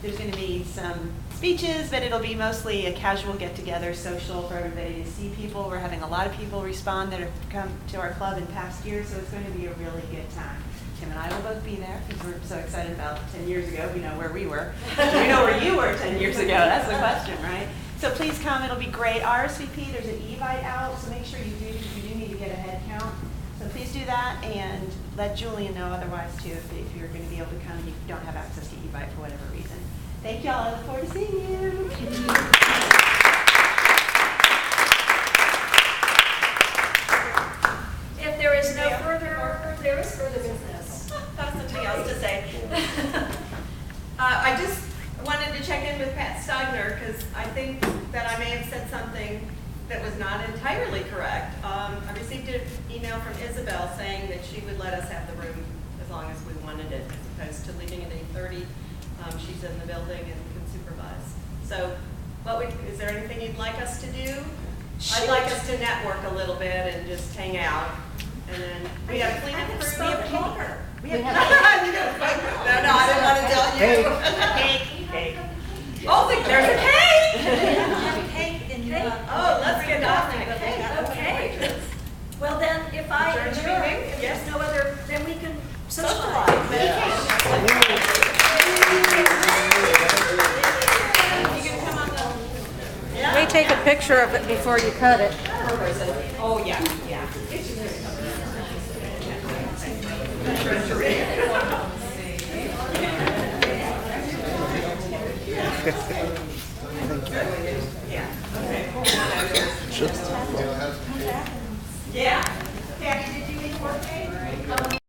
there's going to be some speeches, but it'll be mostly a casual get-together, social for everybody to see people. We're having a lot of people respond that have come to our club in past years, so it's going to be a really good time. Tim and I will both be there because we're so excited about 10 years ago. We know where we were. Do you know where you were 10 years ago? That's the question, right? So please come. It'll be great. RSVP, there's an e-bite out, so make sure you do need to get a head count. So please do that and let Julian know otherwise too if you're going to be able to come and you don't have access to e-bite for whatever reason. Thank y'all. I look forward to seeing you. If there is no further, there is further business. That's something else to say. I just wanted to check in with Pat Steiner because I think that I may have said something that was not entirely correct. I received an email from Isabel saying that she would let us have the room as long as we wanted it, as opposed to leaving at 8:30. She's in the building and can supervise. So, is there anything you'd like us to do? I'd like us to network a little bit and just hang out. And then we have cleanup crew. We have cake. We have cake. No, I didn't want to tell you. Cake. Oh, there's a cake. Cake in Oh, let's get off the cake. Okay. Well then, if I adjourn, if there's no other, then we can socialize. We take a picture of it before you cut it. Oh, yeah. Yeah.